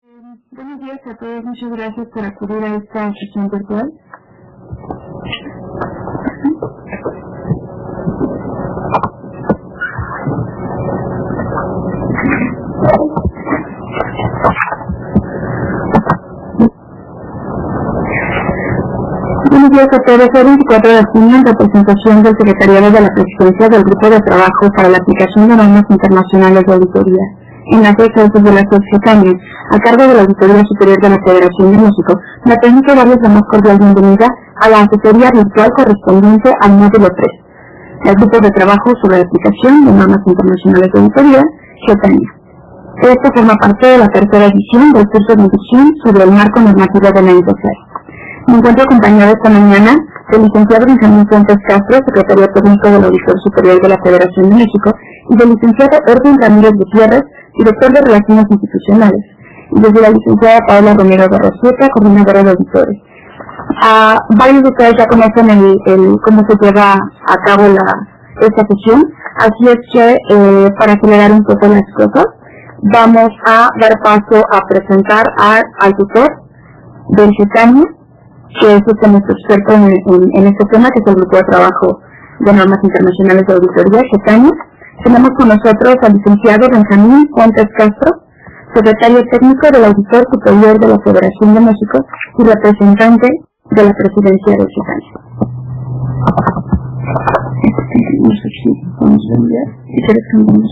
Buenos días a todos, muchas gracias por acudir a esta sesión virtual. Buenos días a todos. El 24 de junio, en representación del Secretariado de la Presidencia del Grupo de Trabajo para la Aplicación de Normas Internacionales de Auditoría, en la fecha de la Societaria, a cargo de la Auditoría Superior de la Federación de México, me permito darles la más cordial bienvenida a la asesoría virtual correspondiente al módulo 3, el Grupo de Trabajo sobre la Aplicación de Normas Internacionales de Auditoría, Societaria. Esto forma parte de la tercera edición del curso de inducción sobre el marco normativo de la INTOCER. Me encuentro acompañado esta mañana del licenciado Benjamín Fuentes Castro, secretario técnico del Auditor Superior de la Federación de México, y del licenciado Erwin Ramírez Gutiérrez, director de Relaciones Institucionales, y desde la licenciada Paula Romero de Rosieta, coordinadora de auditores. Varios de ustedes ya conocen cómo se lleva a cabo esta sesión, así es que para acelerar un poco las cosas, vamos a dar paso a presentar al tutor del CETANIA, que es nuestro experto en este tema, que es el Grupo de Trabajo de Normas Internacionales de Auditoría, CETANIA. Tenemos con nosotros al licenciado Benjamín Fuentes Castro, secretario técnico del Auditor Superior de la Federación de México y representante de la presidencia de CETANIA. No sé si vamos a enviar. Si quieres cambiamos un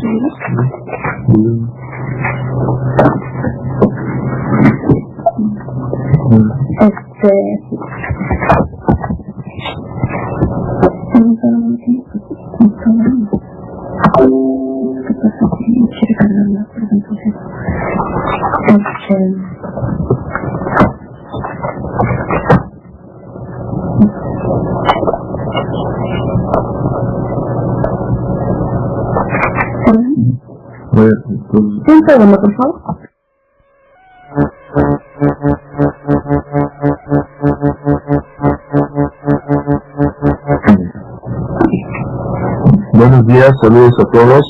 segundo, por favor. Buenos días, saludos a todos.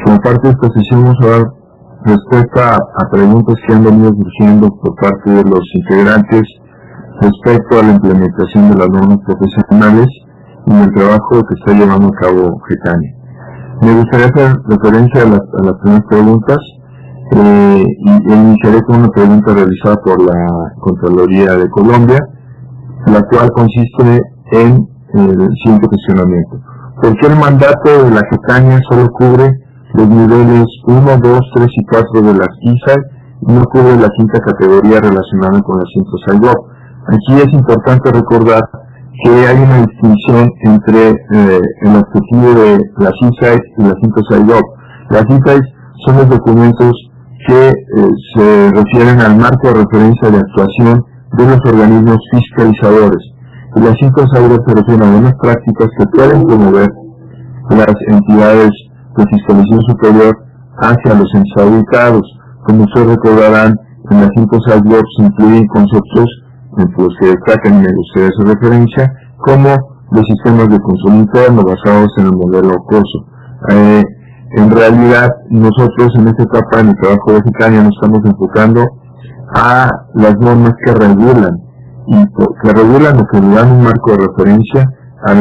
Como parte de esta sesión, vamos a dar respuesta a preguntas que han venido surgiendo por parte de los integrantes respecto a la implementación de las normas profesionales y el trabajo que está llevando a cabo CETANIA. Me gustaría hacer referencia a las primeras preguntas y iniciaré con una pregunta realizada por la Contraloría de Colombia, la cual consiste en el siguiente cuestionamiento. ¿Por qué el mandato de la CETANIA solo cubre los niveles 1, 2, 3 y 4 de las ISAE y no cubre la quinta categoría relacionada con las INTOS-IGOP? Aquí es importante recordar que hay una distinción entre el objetivo de las ISAE y las INTOS-IGOP. Las ISAE son los documentos que se refieren al marco de referencia de actuación de los organismos fiscalizadores. Y las INTOS-IGOP se refieren a unas prácticas que pueden promover las entidades de fiscalización superior hacia los entes auditados. Como ustedes recordarán, en las INTOS-IGOP se incluyen conceptos entre los que destacan, me gustaría hacer referencia, como los sistemas de consumo interno basados en el modelo COSO. En realidad, nosotros en esta etapa en el trabajo de CETANIA nos estamos enfocando a las normas que regulan o que dan un marco de referencia a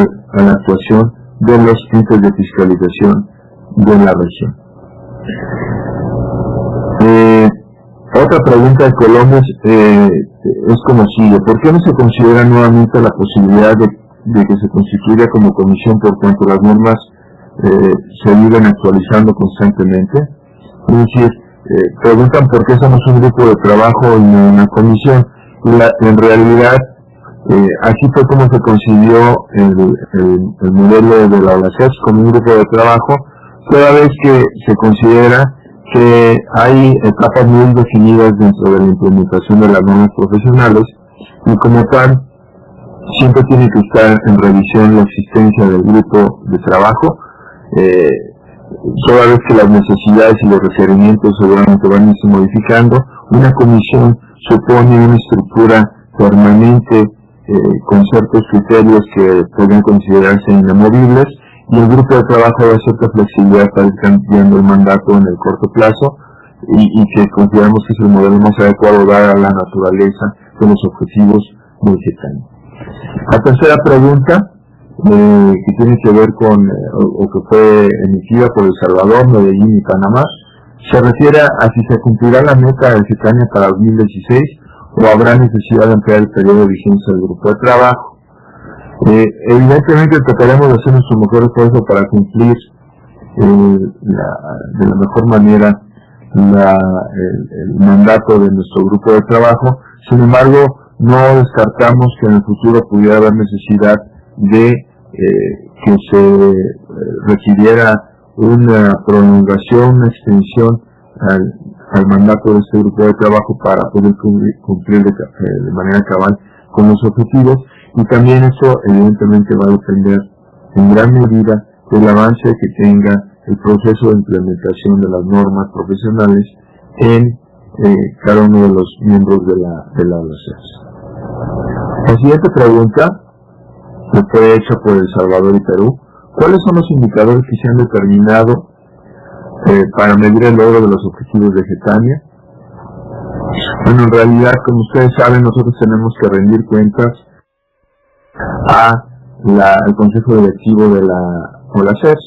la actuación de los entes de fiscalización de la región. Otra pregunta de Colombia es como sigue: ¿por qué no se considera nuevamente la posibilidad de que se constituya como comisión por cuanto las normas se viven actualizando constantemente? Es decir, preguntan por qué somos un grupo de trabajo y no una comisión. En realidad, así fue como se concibió el modelo de la OLACES como un grupo de trabajo, toda vez que se considera que hay etapas muy definidas dentro de la implementación de las normas profesionales y como tal siempre tiene que estar en revisión la existencia del grupo de trabajo, toda vez que las necesidades y los requerimientos seguramente van a irse modificando. Una comisión supone una estructura permanente con ciertos criterios que pueden considerarse inamovibles, y el grupo de trabajo da cierta flexibilidad para ir cambiando el mandato en el corto plazo y que consideramos que es el modelo más adecuado dada la naturaleza de los objetivos del GETANIA. La tercera pregunta, que tiene que ver con, o que fue emitida por El Salvador, Medellín y Panamá, se refiere a si se cumplirá la meta del GETANIA para 2016 o habrá necesidad de ampliar el periodo de vigencia del grupo de trabajo. Evidentemente trataremos de hacer nuestro mejor esfuerzo para cumplir de la mejor manera el mandato de nuestro grupo de trabajo. Sin embargo, no descartamos que en el futuro pudiera haber necesidad de que se requiriera una prolongación, una extensión al mandato de este grupo de trabajo para poder cumplir de manera cabal con los objetivos, y también eso evidentemente va a depender en gran medida del avance que tenga el proceso de implementación de las normas profesionales en cada uno de los miembros de la OLACES. La siguiente pregunta, que fue hecha por El Salvador y Perú: ¿cuáles son los indicadores que se han determinado para medir el logro de los objetivos de GETANIA? Bueno, en realidad, como ustedes saben, nosotros tenemos que rendir cuentas al Consejo Directivo de la OLACES,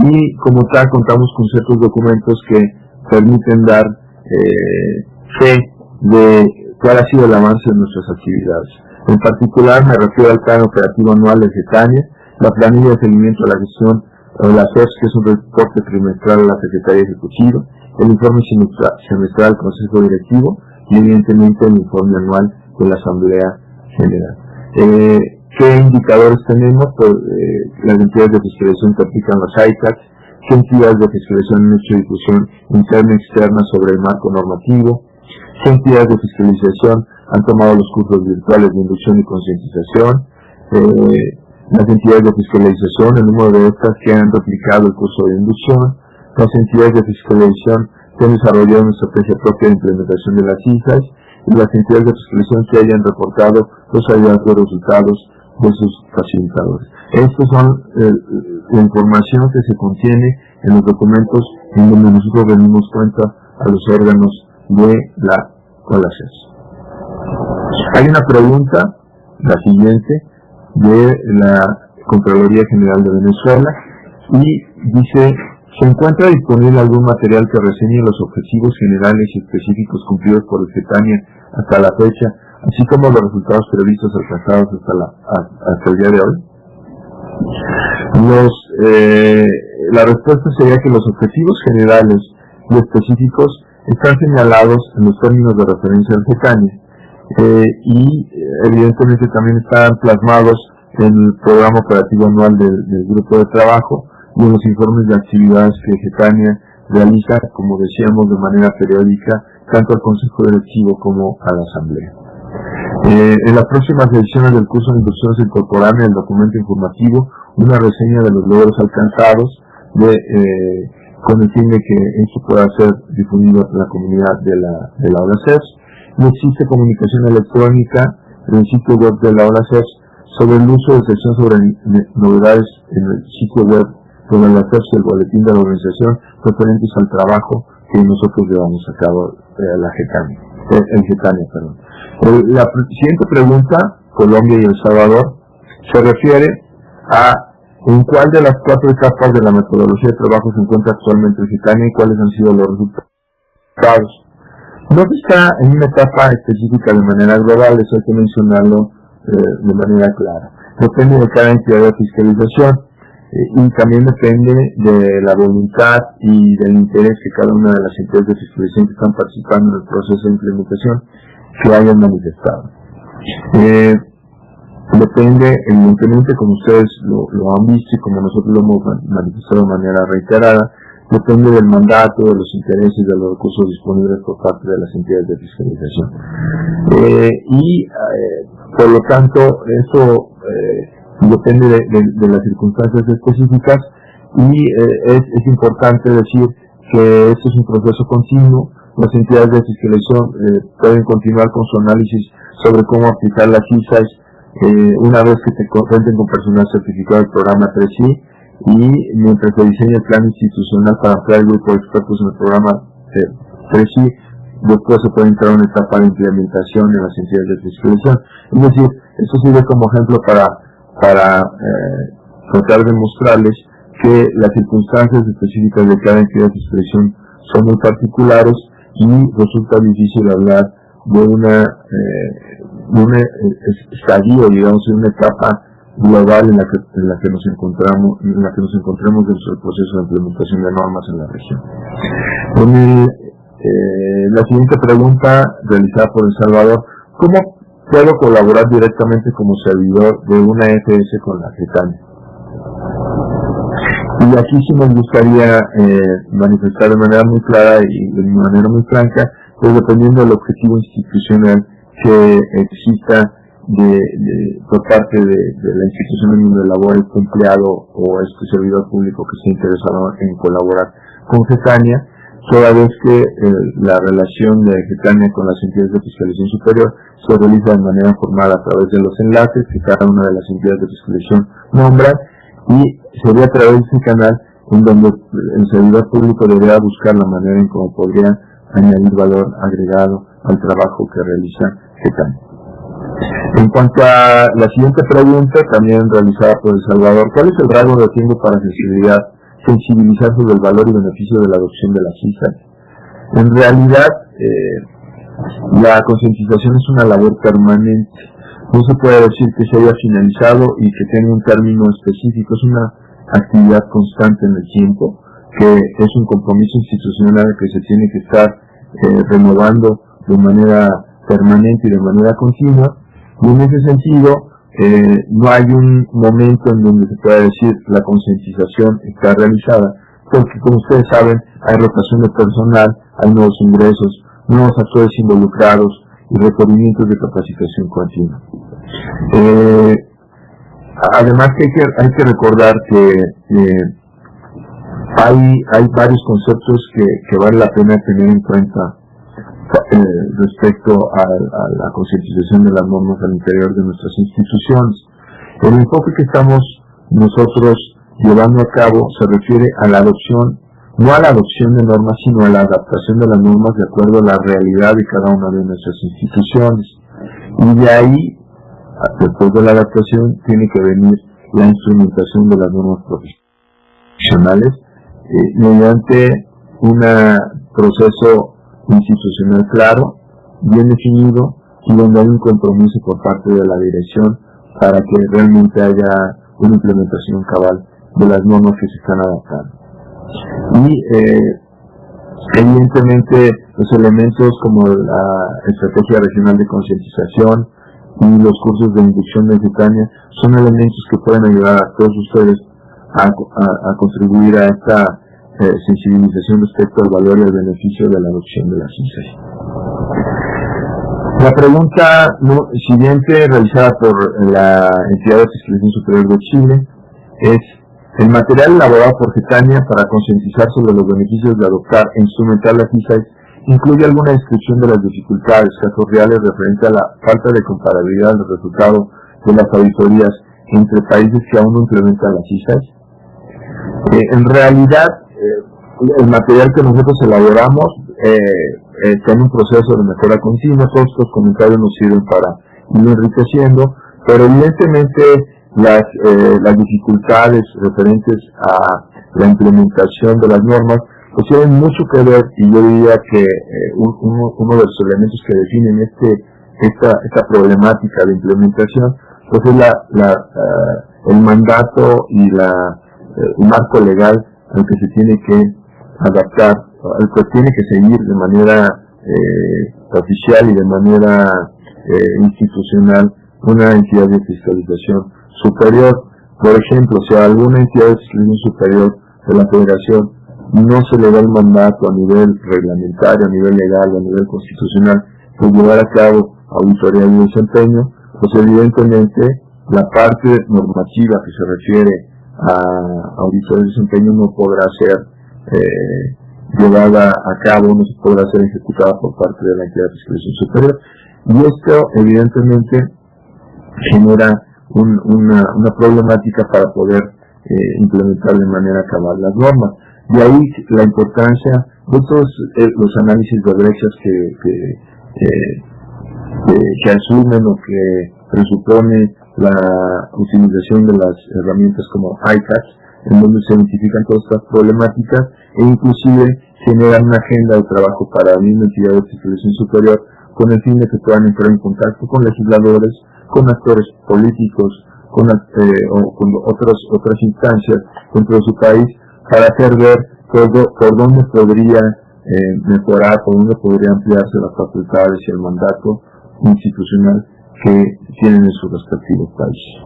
y como tal contamos con ciertos documentos que permiten dar fe de cuál ha sido el avance de nuestras actividades. En particular me refiero al Plan Operativo Anual de GETANIA, la planilla de seguimiento a la gestión de la CEPS, que es un reporte trimestral a la Secretaría Ejecutiva, el informe semestral al Consejo Directivo y evidentemente el informe anual de la Asamblea General. ¿Qué indicadores tenemos? Pues, las entidades de fiscalización que aplican los ICAC, qué entidades de fiscalización han hecho difusión interna y externa sobre el marco normativo, qué entidades de fiscalización han tomado los cursos virtuales de inducción y concientización, las entidades de fiscalización, el número de estas que han replicado el curso de inducción, las entidades de fiscalización que han desarrollado una estrategia propia de implementación de las ISAs, y las entidades de fiscalización que hayan reportado los hallazgos resultados de sus facilitadores. Estas son la información que se contiene en los documentos en donde nosotros rendimos cuenta a los órganos de la OLACES. Hay una pregunta, la siguiente, de la Contraloría General de Venezuela, y dice: ¿se encuentra disponible algún material que reseñe los objetivos generales y específicos cumplidos por el GETANIA hasta la fecha, así como los resultados previstos alcanzados hasta el día de hoy? La respuesta sería que los objetivos generales y específicos están señalados en los términos de referencia del GETANIA, y evidentemente también están plasmados en el programa operativo anual del grupo de trabajo y en los informes de actividades que GETANIA realiza, como decíamos, de manera periódica, tanto al Consejo Directivo como a la Asamblea. En las próximas ediciones del curso de inducción se incorporará en el documento informativo una reseña de los logros alcanzados con el fin de que esto pueda ser difundido en la comunidad de la OLACES. Y existe comunicación electrónica en el sitio web de la OLACES sobre el uso de sección sobre novedades en el sitio web de la OLACES y el boletín de la organización referentes al trabajo que nosotros llevamos a cabo el GETANIA. La siguiente pregunta, Colombia y El Salvador, se refiere a en cuál de las 4 etapas de la metodología de trabajo se encuentra actualmente el GETANIA y cuáles han sido los resultados. No está en una etapa específica de manera global, eso hay que mencionarlo de manera clara. Depende de cada entidad de fiscalización y también depende de la voluntad y del interés que cada una de las entidades de fiscalización que están participando en el proceso de implementación que hayan manifestado. Depende, evidentemente, como ustedes lo han visto y como nosotros lo hemos manifestado de manera reiterada, depende del mandato, de los intereses, de los recursos disponibles por parte de las entidades de fiscalización. Por lo tanto, eso depende de las circunstancias específicas, y es importante decir que esto es un proceso continuo. Las entidades de fiscalización pueden continuar con su análisis sobre cómo aplicar las ISAs una vez que se cuenten con personal certificado del programa 3I, y mientras se diseña el plan institucional para ampliar el grupo de expertos en el programa pero sí, después se puede entrar a una etapa de implementación en las entidades de fiscalización. Es decir, esto sirve como ejemplo para tratar de mostrarles que las circunstancias específicas de cada entidad de fiscalización son muy particulares y resulta difícil hablar de un estadio, digamos, en una etapa global en la que nos encontremos dentro del proceso de implementación de normas en la región. La siguiente pregunta realizada por El Salvador: ¿cómo puedo colaborar directamente como servidor de una FS con la Getania? Y aquí sí me gustaría manifestar de manera muy clara y de manera muy franca, pues dependiendo del objetivo institucional que exista por parte de la institución en donde labora este empleado o este servidor público que esté interesado en colaborar con Getania, toda vez que la relación de Getania con las entidades de fiscalización superior se realiza de manera formal a través de los enlaces que cada una de las entidades de fiscalización nombra, y sería a través de ese canal en donde el servidor público debería buscar la manera en cómo podría añadir valor agregado al trabajo que realiza Getania. En cuanto a la siguiente pregunta, también realizada por El Salvador: ¿cuál es el rango de tiempo para sensibilizar sobre el valor y beneficio de la adopción de las ISAs? En realidad, la concientización es una labor permanente. No se puede decir que se haya finalizado y que tenga un término específico. Es una actividad constante en el tiempo, que es un compromiso institucional que se tiene que estar renovando de manera permanente y de manera continua. Y en ese sentido, no hay un momento en donde se pueda decir la concientización está realizada, porque como ustedes saben, hay rotación de personal, hay nuevos ingresos, nuevos actores involucrados y requerimientos de capacitación continua. Además que hay que recordar que hay varios conceptos que vale la pena tener en cuenta respecto a la concientización de las normas al interior de nuestras instituciones. El enfoque que estamos nosotros llevando a cabo se refiere a la adopción, no a la adopción de normas, sino a la adaptación de las normas de acuerdo a la realidad de cada una de nuestras instituciones. Y de ahí, después de la adaptación, tiene que venir la instrumentación de las normas profesionales mediante un proceso institucional claro, bien definido, y donde hay un compromiso por parte de la dirección para que realmente haya una implementación cabal de las normas que se están adaptando. Y evidentemente los elementos como la estrategia regional de concientización y los cursos de inducción de Getania son elementos que pueden ayudar a todos ustedes a contribuir a esta sensibilización respecto al valor y al beneficio de la adopción de las ISAs. La pregunta siguiente, realizada por la entidad de fiscalización superior de Chile, es: ¿el material elaborado por Getania para concientizar sobre los beneficios de adoptar e instrumentar las ISAs incluye alguna descripción de las dificultades, casos reales referente a la falta de comparabilidad del resultado de las auditorías entre países que aún no implementan las ISAs? En realidad, el material que nosotros elaboramos está en un proceso de mejora continua. Todos estos comentarios nos sirven para ir enriqueciendo, pero evidentemente las dificultades referentes a la implementación de las normas pues tienen mucho que ver, y yo diría que uno de los elementos que definen esta problemática de implementación pues es el mandato y el marco legal al que se tiene que adaptar, al que tiene que seguir de manera oficial y de manera institucional una entidad de fiscalización superior. Por ejemplo, si a alguna entidad de fiscalización superior de la Federación no se le da el mandato a nivel reglamentario, a nivel legal, a nivel constitucional, pues llevar a cabo auditoría de desempeño, pues evidentemente la parte normativa que se refiere a auditoría de desempeño no podrá ser llevada a cabo, no se podrá ser ejecutada por parte de la entidad de fiscalización superior, y esto evidentemente genera una problemática para poder implementar de manera cabal las normas. De ahí la importancia de todos los análisis de brechas que asumen o que presupone la utilización de las herramientas como ICAT, en donde se identifican todas estas problemáticas e inclusive generan una agenda de trabajo para la misma entidad de fiscalización superior con el fin de que puedan entrar en contacto con legisladores, con actores políticos, con otras instancias dentro de su país para hacer ver por dónde podría mejorar, por dónde podría ampliarse las facultades y el mandato institucional que tienen en sus respectivos países.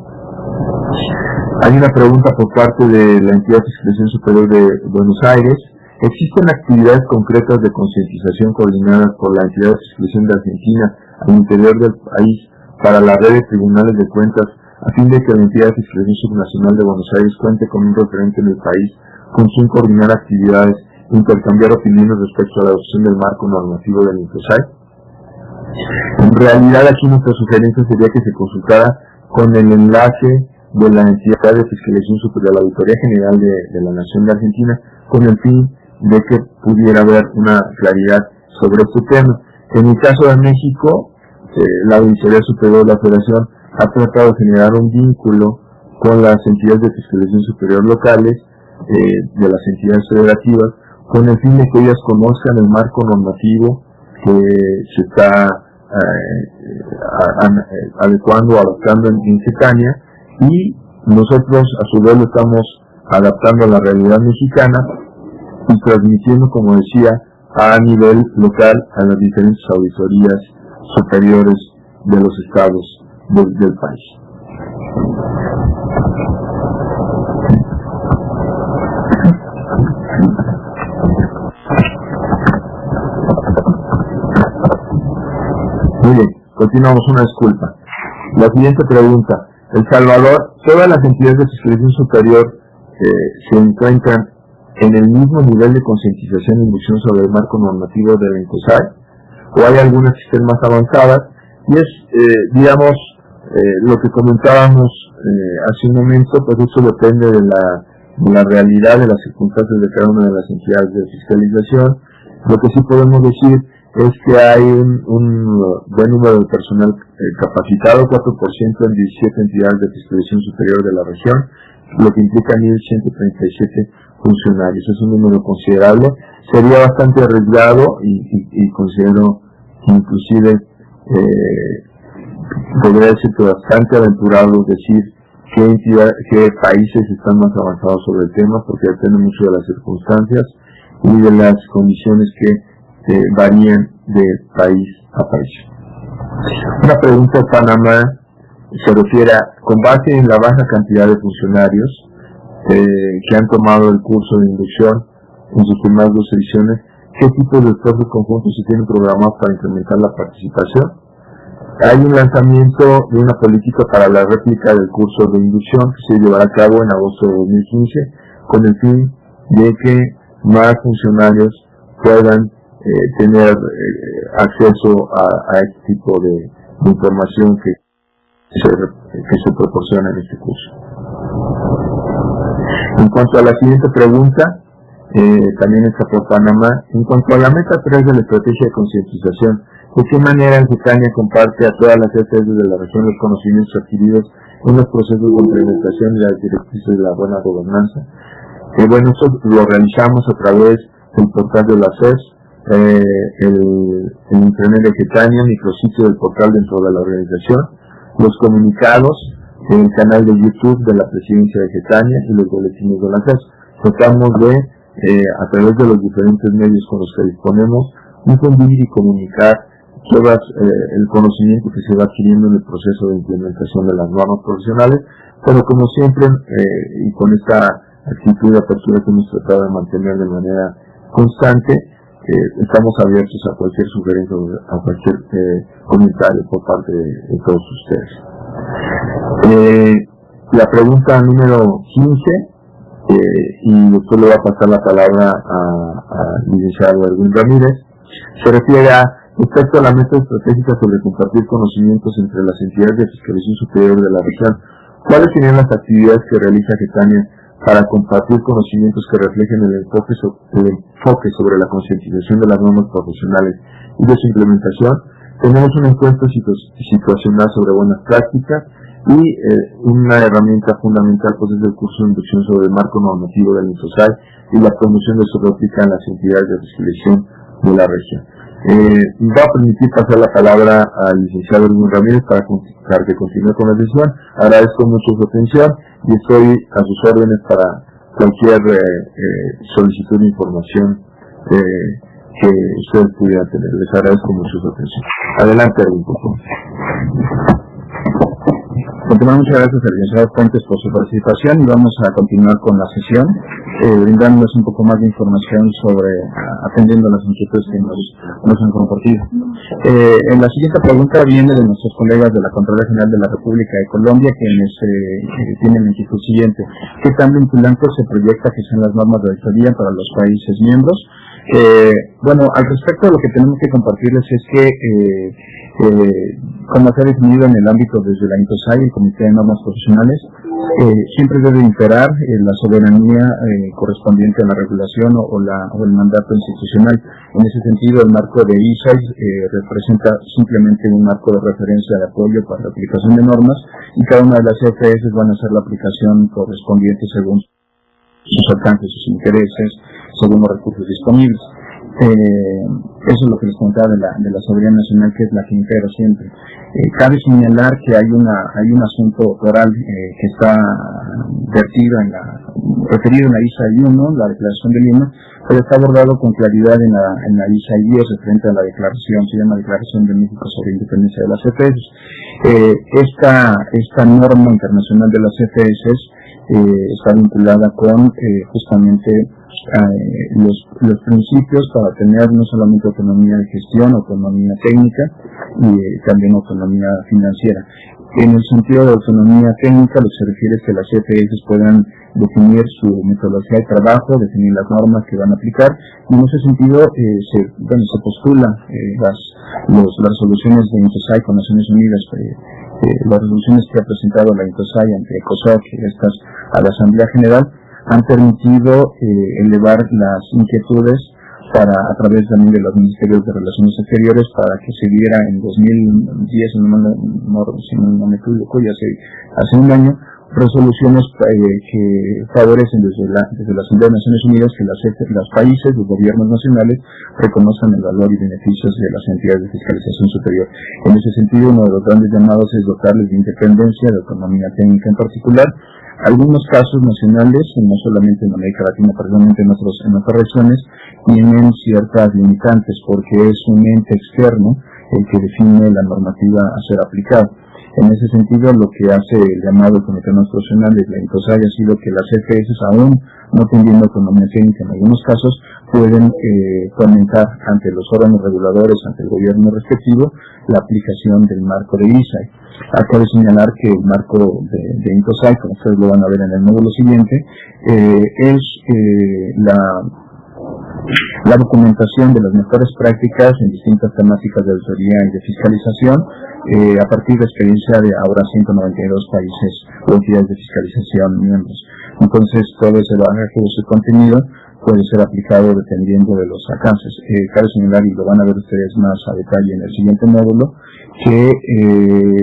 Hay una pregunta por parte de la entidad de fiscalización superior de Buenos Aires. ¿Existen actividades concretas de concientización coordinadas por la entidad de fiscalización de Argentina al interior del país para la red de tribunales de cuentas a fin de que la entidad de fiscalización subnacional de Buenos Aires cuente con un referente en el país con quien coordinar actividades e intercambiar opiniones respecto a la adopción del marco normativo del INCOSAI? En realidad aquí nuestra sugerencia sería que se consultara con el enlace de la entidad de fiscalización superior, la Auditoría General de la Nación de Argentina, con el fin de que pudiera haber una claridad sobre este tema. En el caso de México, la Auditoría Superior de la Federación ha tratado de generar un vínculo con las entidades de fiscalización superior locales, de las entidades federativas, con el fin de que ellas conozcan el marco normativo que se está adecuando o adaptando en Getania, y nosotros a su vez lo estamos adaptando a la realidad mexicana y transmitiendo, como decía, a nivel local a las diferentes auditorías superiores de los estados del país. Muy bien, continuamos, una disculpa. La siguiente pregunta. El Salvador, ¿todas las entidades de fiscalización superior se encuentran en el mismo nivel de concientización e inducción sobre el marco normativo del INCOSAI? ¿O hay algunas que estén más avanzadas? Y es, lo que comentábamos hace un momento, pues eso depende de la realidad, de las circunstancias de cada una de las entidades de fiscalización. Lo que sí podemos decir es que hay un buen número de personal capacitado, 4% en 17 entidades de fiscalización superior de la región, lo que implica 1.137 funcionarios. Es un número considerable. Sería bastante arriesgado y considero que inclusive podría decir que bastante aventurado decir qué países están más avanzados sobre el tema, porque depende mucho de las circunstancias y de las condiciones que varían de país a país. Una pregunta de Panamá se refiere a, con base en la baja cantidad de funcionarios que han tomado el curso de inducción en sus primeras 2 ediciones, ¿qué tipo de esfuerzos conjuntos se tienen programados para incrementar la participación? Hay un lanzamiento de una política para la réplica del curso de inducción que se llevará a cabo en agosto de 2015 con el fin de que más funcionarios puedan tener acceso a este tipo de información que se proporciona en este curso. En cuanto a la siguiente pregunta, también está por Panamá. En cuanto a la meta 3 de la estrategia de concientización, ¿de qué manera Getania comparte a todas las ETS de la región los conocimientos adquiridos en los procesos de implementación y las directrices de la buena gobernanza? Bueno, esto lo realizamos a través del portal de la CES, el internet de Getania, micrositio del portal dentro de la organización, los comunicados, el canal de YouTube de la presidencia de Getania y los boletines de la CES. Tratamos de, a través de los diferentes medios con los que disponemos, difundir y comunicar todo el conocimiento que se va adquiriendo en el proceso de implementación de las normas profesionales, pero como siempre, y con esta actitud de apertura que hemos tratado de mantener de manera constante, estamos abiertos a cualquier sugerencia, a cualquier comentario por parte de todos ustedes. La pregunta número 15, y después le va a pasar la palabra al licenciado Erwin Ramírez, se refiere a respecto a la meta estratégica sobre compartir conocimientos entre las entidades de fiscalización superior de la región. ¿Cuáles serían las actividades que realiza Getania para compartir conocimientos que reflejen el enfoque sobre la concientización de las normas profesionales y de su implementación. Tenemos un encuentro situacional sobre buenas prácticas y una herramienta fundamental pues es el curso de inducción sobre el marco normativo del INTOSAI y la promoción de su réplica en las entidades de fiscalización de la región. Va a permitir pasar la palabra al licenciado Edwin Ramírez para que continúe con la sesión. Agradezco mucho su atención y estoy a sus órdenes para cualquier solicitud de información que ustedes pudieran tener. Les agradezco mucho su atención. Adelante, Edwin, por favor. Muchas gracias al licenciado Fuentes por su participación y vamos a continuar con la sesión, brindándoles un poco más de información sobre, atendiendo las inquietudes que nos han compartido. En la siguiente pregunta viene de nuestros colegas de la Contraloría General de la República de Colombia, quienes tienen la inquietud siguiente: ¿qué tan vinculante se proyecta que sean las normas de auditoría para los países miembros? Bueno, al respecto, lo que tenemos que compartirles es que como se ha definido en el ámbito desde la INTOSAI, el Comité de Normas Profesionales, siempre debe imperar la soberanía correspondiente a la regulación o el mandato institucional. En ese sentido, el marco de ISAI representa simplemente un marco de referencia de apoyo para la aplicación de normas, y cada una de las CFS van a hacer la aplicación correspondiente según sus alcances, sus intereses, según los recursos disponibles. Eso es lo que les comentaba de la soberanía nacional, que es la que integra siempre. Cabe señalar que hay un asunto oral que está referido en la ISAI 1, la declaración de Lima, pero está abordado con claridad en la ISAI 10 referente a la declaración, se llama Declaración de México sobre la Independencia de las CFS. Esta norma internacional de las CFS está vinculada con justamente los principios para tener no solamente autonomía de gestión, autonomía técnica y también autonomía financiera. En el sentido de autonomía técnica, lo que se refiere es que las CFS puedan definir su metodología de trabajo, definir las normas que van a aplicar, y en ese sentido se postulan las resoluciones de INTOSAI con Naciones Unidas, las resoluciones que ha presentado la INTOSAI ante ECOSOC y estas a la Asamblea General han permitido elevar las inquietudes a través también de los Ministerios de Relaciones Exteriores para que se diera en 2010, si no me equivoco, ya hace un año, resoluciones que favorecen desde la Asamblea de Naciones Unidas que los países, los gobiernos nacionales, reconozcan el valor y beneficios de las entidades de fiscalización superior. En ese sentido, uno de los grandes llamados es dotarles de independencia, de autonomía técnica en particular. Algunos casos nacionales, no solamente en América Latina, particularmente en otras regiones, tienen ciertas limitantes porque es un ente externo el que define la normativa a ser aplicada. En ese sentido, lo que hace el llamado Comité Nacional de la INTOSAI ha sido que las CFS, aún no teniendo autonomía técnica en algunos casos, pueden fomentar ante los órganos reguladores, ante el gobierno respectivo, la aplicación del marco de ISAI. Acabo de señalar que el marco de INTOSAI, como ustedes lo van a ver en el módulo siguiente, es la documentación de las mejores prácticas en distintas temáticas de auditoría y de fiscalización a partir de experiencia de ahora 192 países o entidades de fiscalización miembros. Entonces, todo ese bagaje de su contenido puede ser aplicado dependiendo de los alcances. Cabe señalar, y lo van a ver ustedes más a detalle en el siguiente módulo, que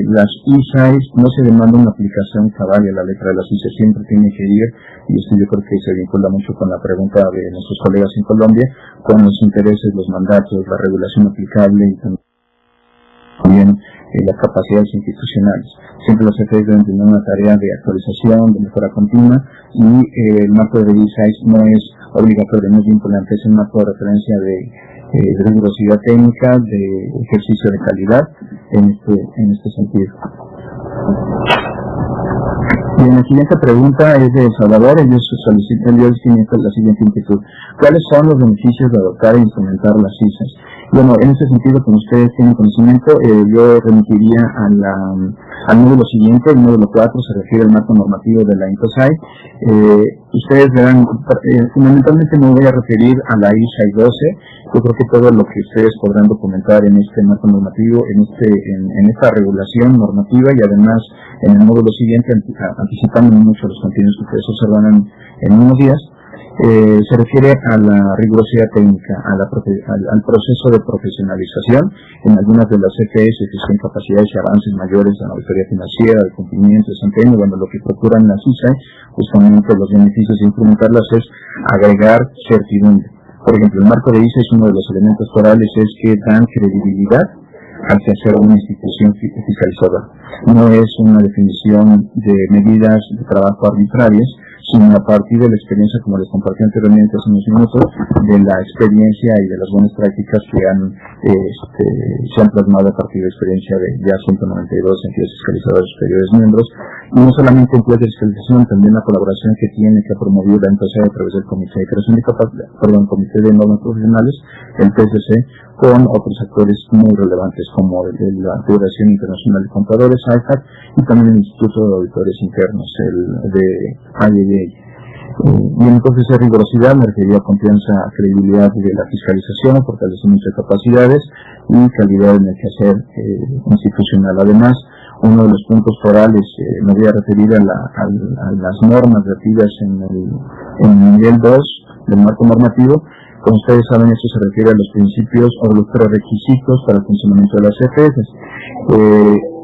las ISAIs no se demanda una aplicación cabal a la letra de las ISAIs, siempre tiene que ir, y esto yo creo que se vincula mucho con la pregunta de nuestros colegas en Colombia, con los intereses, los mandatos, la regulación aplicable y también las capacidades institucionales. Siempre los CFEs deben tener una tarea de actualización, de mejora continua, y el marco de ISAIs no es obligatorio, no es vinculante, es un marco de referencia de rigurosidad técnica, de ejercicio de calidad en este sentido. Bien, la siguiente pregunta es de Salvador. Ellos solicitan la siguiente inquietud: ¿cuáles son los beneficios de adoptar e instrumentar las ISAs? Bueno, en ese sentido, como ustedes tienen conocimiento, yo remitiría al módulo siguiente. El módulo 4 se refiere al marco normativo de la INTOSAI. Ustedes verán, fundamentalmente me voy a referir a la ISAI 12. Yo creo que todo lo que ustedes podrán documentar en este marco normativo, en esta regulación normativa, y además en el módulo siguiente, anticipando mucho los contenidos que ustedes observarán en unos días, se refiere a la rigurosidad técnica, al proceso de profesionalización en algunas de las CFEs que tienen capacidades y avances mayores en la auditoría financiera, de cumplimiento, de desempeño. Bueno, lo que procuran las ISAE, justamente los beneficios de implementarlas es agregar certidumbre. Por ejemplo, el marco de ISAE es uno de los elementos forales, es que dan credibilidad hacia ser una institución fiscalizadora. No es una definición de medidas de trabajo arbitrarias, sino a partir de la experiencia, como les compartí anteriormente hace unos minutos, de la experiencia y de las buenas prácticas que se han plasmado a partir de la experiencia de ya 192 entidades fiscalizadoras superiores miembros, y no solamente entidades de fiscalización, también la colaboración que tiene que promover la empresa a través del Comité de Creación de Comité de Normas Profesionales, el PCC, con otros actores muy relevantes como la Federación Internacional de Contadores, IFAC, y también el Instituto de Auditores Internos, el de IAA. Y entonces esa rigurosidad me refería a confianza, credibilidad de la fiscalización, fortalecimiento de capacidades y calidad en el quehacer institucional. Además, uno de los puntos forales, me voy a referir a las normas vertidas en el nivel 2 del marco normativo. Como ustedes saben, esto se refiere a los principios o los prerequisitos para el funcionamiento de las CFEs.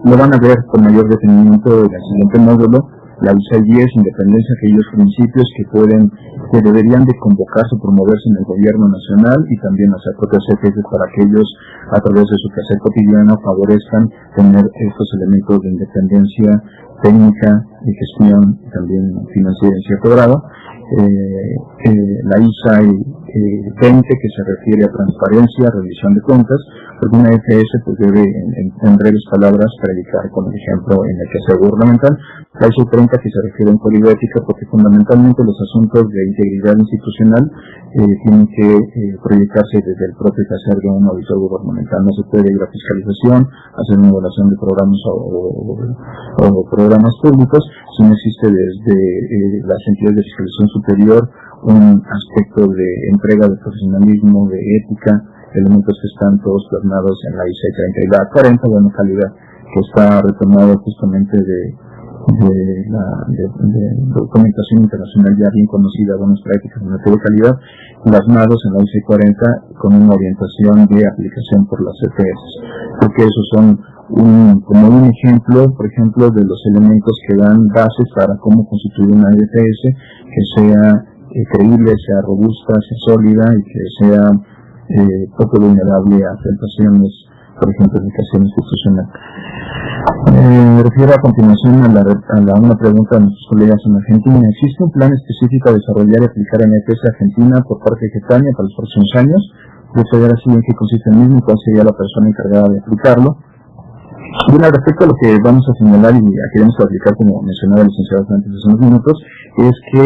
Lo van a ver con mayor detenimiento en el siguiente módulo. La ISAE 10, independencia, aquellos principios que deberían de convocarse o promoverse en el gobierno nacional y también las propias CFEs para que ellos, a través de su quehacer cotidiano, favorezcan tener estos elementos de independencia técnica, de gestión y también financiera en cierto grado. La ISAE 20, que se refiere a transparencia, revisión de cuentas, porque una FS pues debe, en breves palabras, predicar con el ejemplo en el quehacer gubernamental. La ISO 30, que se refiere a un código ética, porque fundamentalmente los asuntos de integridad institucional tienen que proyectarse desde el propio quehacer de un auditor gubernamental. No se puede ir a fiscalización, hacer una evaluación de programas o programas públicos, si no existe desde las entidades de fiscalización superior un aspecto de entrega de profesionalismo, de ética, elementos que están todos plasmados en la ISAE 30 y la 40, bueno, calidad, que está retomado justamente de documentación internacional ya bien conocida, buenas prácticas en materia de calidad, plasmados en la ISAE 40 con una orientación de aplicación por las CFEs, porque esos son como un ejemplo, por ejemplo, de los elementos que dan bases para cómo constituir una EFS que sea creíble, sea robusta, sea sólida y que sea poco vulnerable a tentaciones, por ejemplo, de educación institucional. Me refiero a continuación a una pregunta de nuestros colegas en Argentina. ¿Existe un plan específico a desarrollar y aplicar en EFS Argentina por parte de Getania para los próximos años? Quiero saber así en qué consiste el mismo y cuál sería la persona encargada de aplicarlo. Bueno, respecto a lo que vamos a señalar y queremos aplicar, como mencionaba el licenciado antes hace unos minutos, es que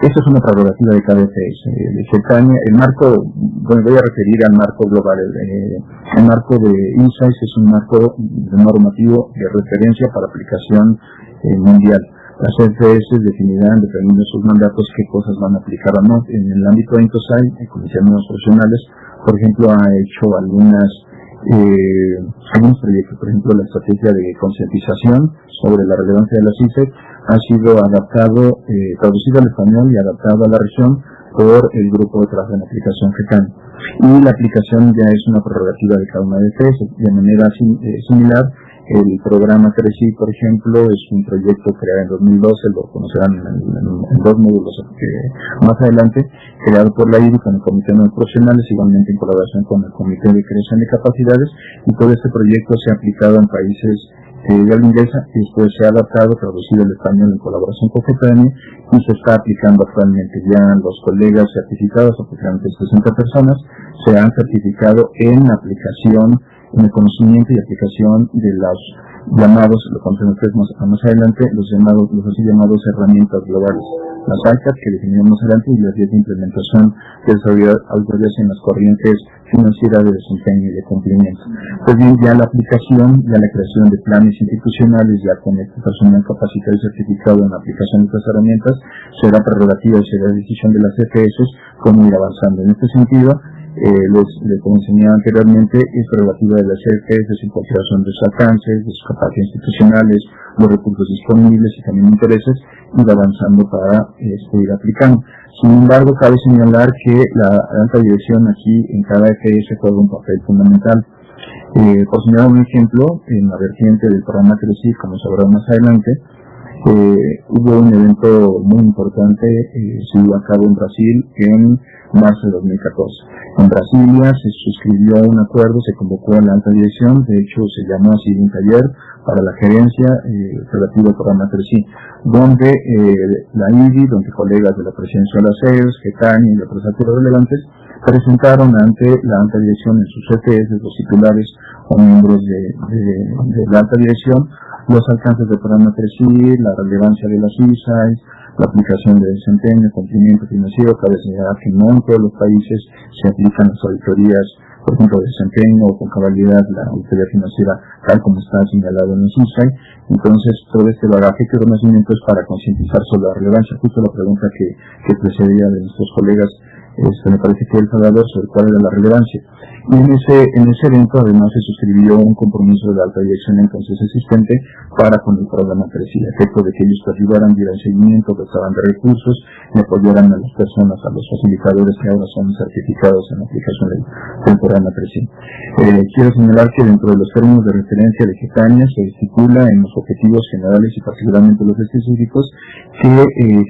esta es una prerrogativa de cada EFS. El marco, bueno, voy a referir al marco global. El marco de ISAE es un marco normativo de referencia para aplicación mundial. Las EFS definirán, dependiendo de sus mandatos, qué cosas van a aplicar o no. En el ámbito de INTOSAI, el Comité de Normas Profesionales, por ejemplo, ha hecho algunos proyectos. Por ejemplo, la estrategia de concientización sobre la relevancia de las ISAE ha sido adaptado, traducido al español y adaptado a la región por el grupo de trabajo en aplicación GECAN. Y la aplicación ya es una prerrogativa de cada una de EFS. De manera similar, el programa CRECI, por ejemplo, es un proyecto creado en 2012, lo conocerán en dos módulos más adelante, creado por la IRI con el Comité de Normas Profesionales, igualmente en colaboración con el Comité de Creación de Capacidades, y todo este proyecto se ha aplicado en países de habla inglesa y después se ha adaptado, traducido al español en colaboración con FEPANI y se está aplicando actualmente. Ya los colegas certificados, aproximadamente 60 personas, se han certificado en aplicación, en el conocimiento y aplicación de los llamados, lo contaré más adelante, los así llamados herramientas globales, las ICAP que definiremos más adelante, y las 10 de implementación de auditorías en las corrientes financieras de desempeño y de cumplimiento. Pues bien, ya la aplicación, ya la creación de planes institucionales, ya con este personal capacitado y certificado en la aplicación de estas herramientas, será prerrogativa y será decisión de las EFS cómo ir avanzando. En este sentido, les enseñaba anteriormente, es prerrogativa de las CFS en consideración de sus alcances, de sus capacidades institucionales, los recursos disponibles y también intereses, ir avanzando para ir aplicando. Sin embargo, cabe señalar que la alta dirección aquí en cada FS juega un papel fundamental. Por señalar un ejemplo, en la vertiente del programa CRECI, como se verá más adelante, hubo un evento muy importante, se llevó a cabo en Brasil en marzo de 2014. En Brasilia se suscribió un acuerdo, se convocó a la alta dirección, de hecho se llamó así un taller para la gerencia relativo al programa CRECI, donde la IDI, donde colegas de la presidencia de la CERS, GETANI y otros actores relevantes presentaron ante la alta dirección en sus CTS, los titulares o miembros de la alta dirección, los alcances del programa CRECI, la relevancia de las ISAIs, la aplicación de desempeño, cumplimiento financiero. Cabe señalar que no en todos los países se aplican las auditorías, por ejemplo, de desempeño o con cabalidad la auditoría financiera tal como está señalado en los ISAI. Entonces, todo este bagaje de conocimiento es para concientizar sobre la relevancia. Justo la pregunta que precedía de nuestros colegas, me parece que El Salvador, sobre cuál era la relevancia. Y en ese evento además se suscribió un compromiso de la alta dirección entonces existente para con el programa CRECI, a efecto de que ellos ayudaran, dieran seguimiento, dotaran de recursos y apoyaran a las personas, a los facilitadores que ahora son certificados en la aplicación del programa CRECI. Quiero señalar que dentro de los términos de referencia de GETANIA se estipula en los objetivos generales y particularmente los específicos que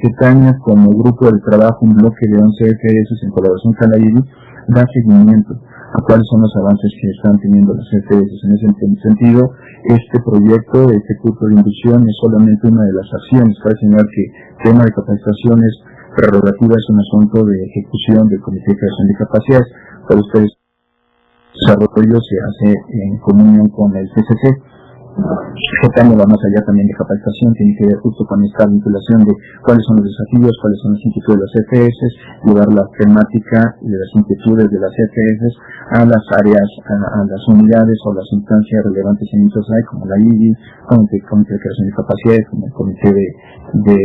GETANIA, como grupo de trabajo, un bloque de 11 FS en colaboración con la IDI, da seguimiento a cuáles son los avances que están teniendo las FS. En ese sentido, este proyecto, este curso de inducción es solamente una de las acciones. Para señalar que el tema de capacitaciones prerrogativa es un asunto de ejecución del Comité de Creación de Capacidades. Para ustedes, el desarrollo se hace en comunión con el CCC. GETANIA va más allá también de capacitación, tiene que ver justo con esta vinculación de cuáles son los desafíos, cuáles son las inquietudes de las CFS, llevar la temática de las inquietudes de las CFS a las áreas, a las unidades o las instancias relevantes en INSOSAI, como la IDI, Comité de Creación de Capacidades, como el Comité de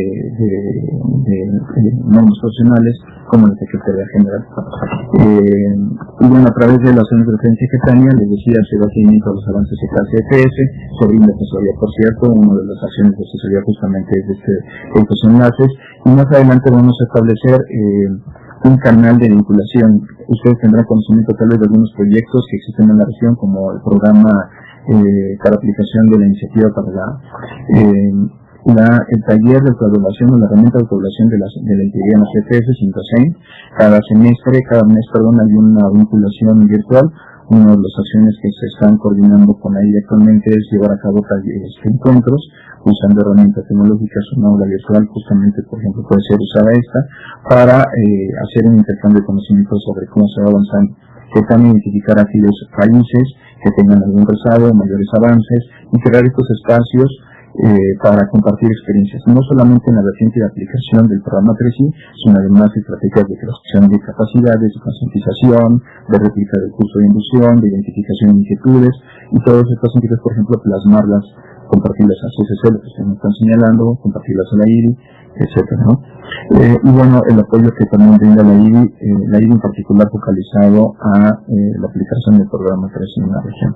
Normas Profesionales, como la Secretaría General. Y bueno, a través de las zonas de referencia GETANIA, les decía, se da seguimiento a los avances de cada CFS, se brinda asesoría, por cierto, una de las acciones de asesoría justamente es estos enlaces, y más adelante vamos a establecer un canal de vinculación. Ustedes tendrán conocimiento tal vez de algunos proyectos que existen en la región, como el programa para aplicación de la iniciativa para el taller de autoevaluación o la herramienta de autoevaluación de la integridad en las CFS, Sintosein. Cada mes, hay una vinculación virtual. Una de las acciones que se están coordinando con ahí actualmente es llevar a cabo encuentros usando herramientas tecnológicas, una aula virtual, justamente, por ejemplo, puede ser usada esta para hacer un intercambio de conocimientos sobre cómo se va avanzando. Que también identificar aquellos países que tengan algún rezago, mayores avances, y crear estos espacios para compartir experiencias, no solamente en la vertiente de aplicación del programa CRECI, sino además estrategias de creación de capacidades, de concientización, de réplica del curso de inducción, de identificación de inquietudes, y todas estas inquietudes, por ejemplo, plasmarlas, compartirlas a CCC, lo que ustedes me están señalando, compartirlas a la IDI, etcétera, ¿no? Y bueno, el apoyo que también brinda la IDI en particular focalizado a la aplicación del programa CRECI en la región.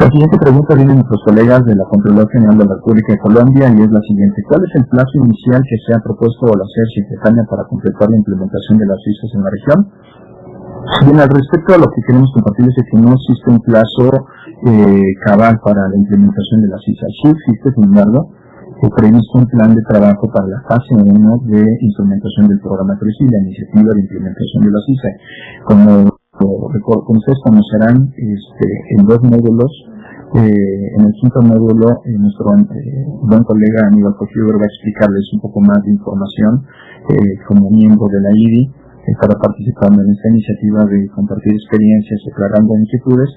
La siguiente pregunta viene de nuestros colegas de la Contraloría General de la República de Colombia y es la siguiente: ¿cuál es el plazo inicial que se ha propuesto la CERS y GETANIA para completar la implementación de las ISAs en la región? Bien, al respecto a lo que queremos compartirles es que no existe un plazo cabal para la implementación de las ISAs. Sí existe, sin embargo, previsto un plan de trabajo para la fase 1 de instrumentación del programa CRECI, la iniciativa de implementación de las ISAI. Como ustedes conocerán, en 2 módulos, en el 5º módulo, nuestro buen colega Aníbal Cofiuber va a explicarles un poco más de información como miembro de la IDI, estará participando en esta iniciativa de compartir experiencias, aclarando inquietudes.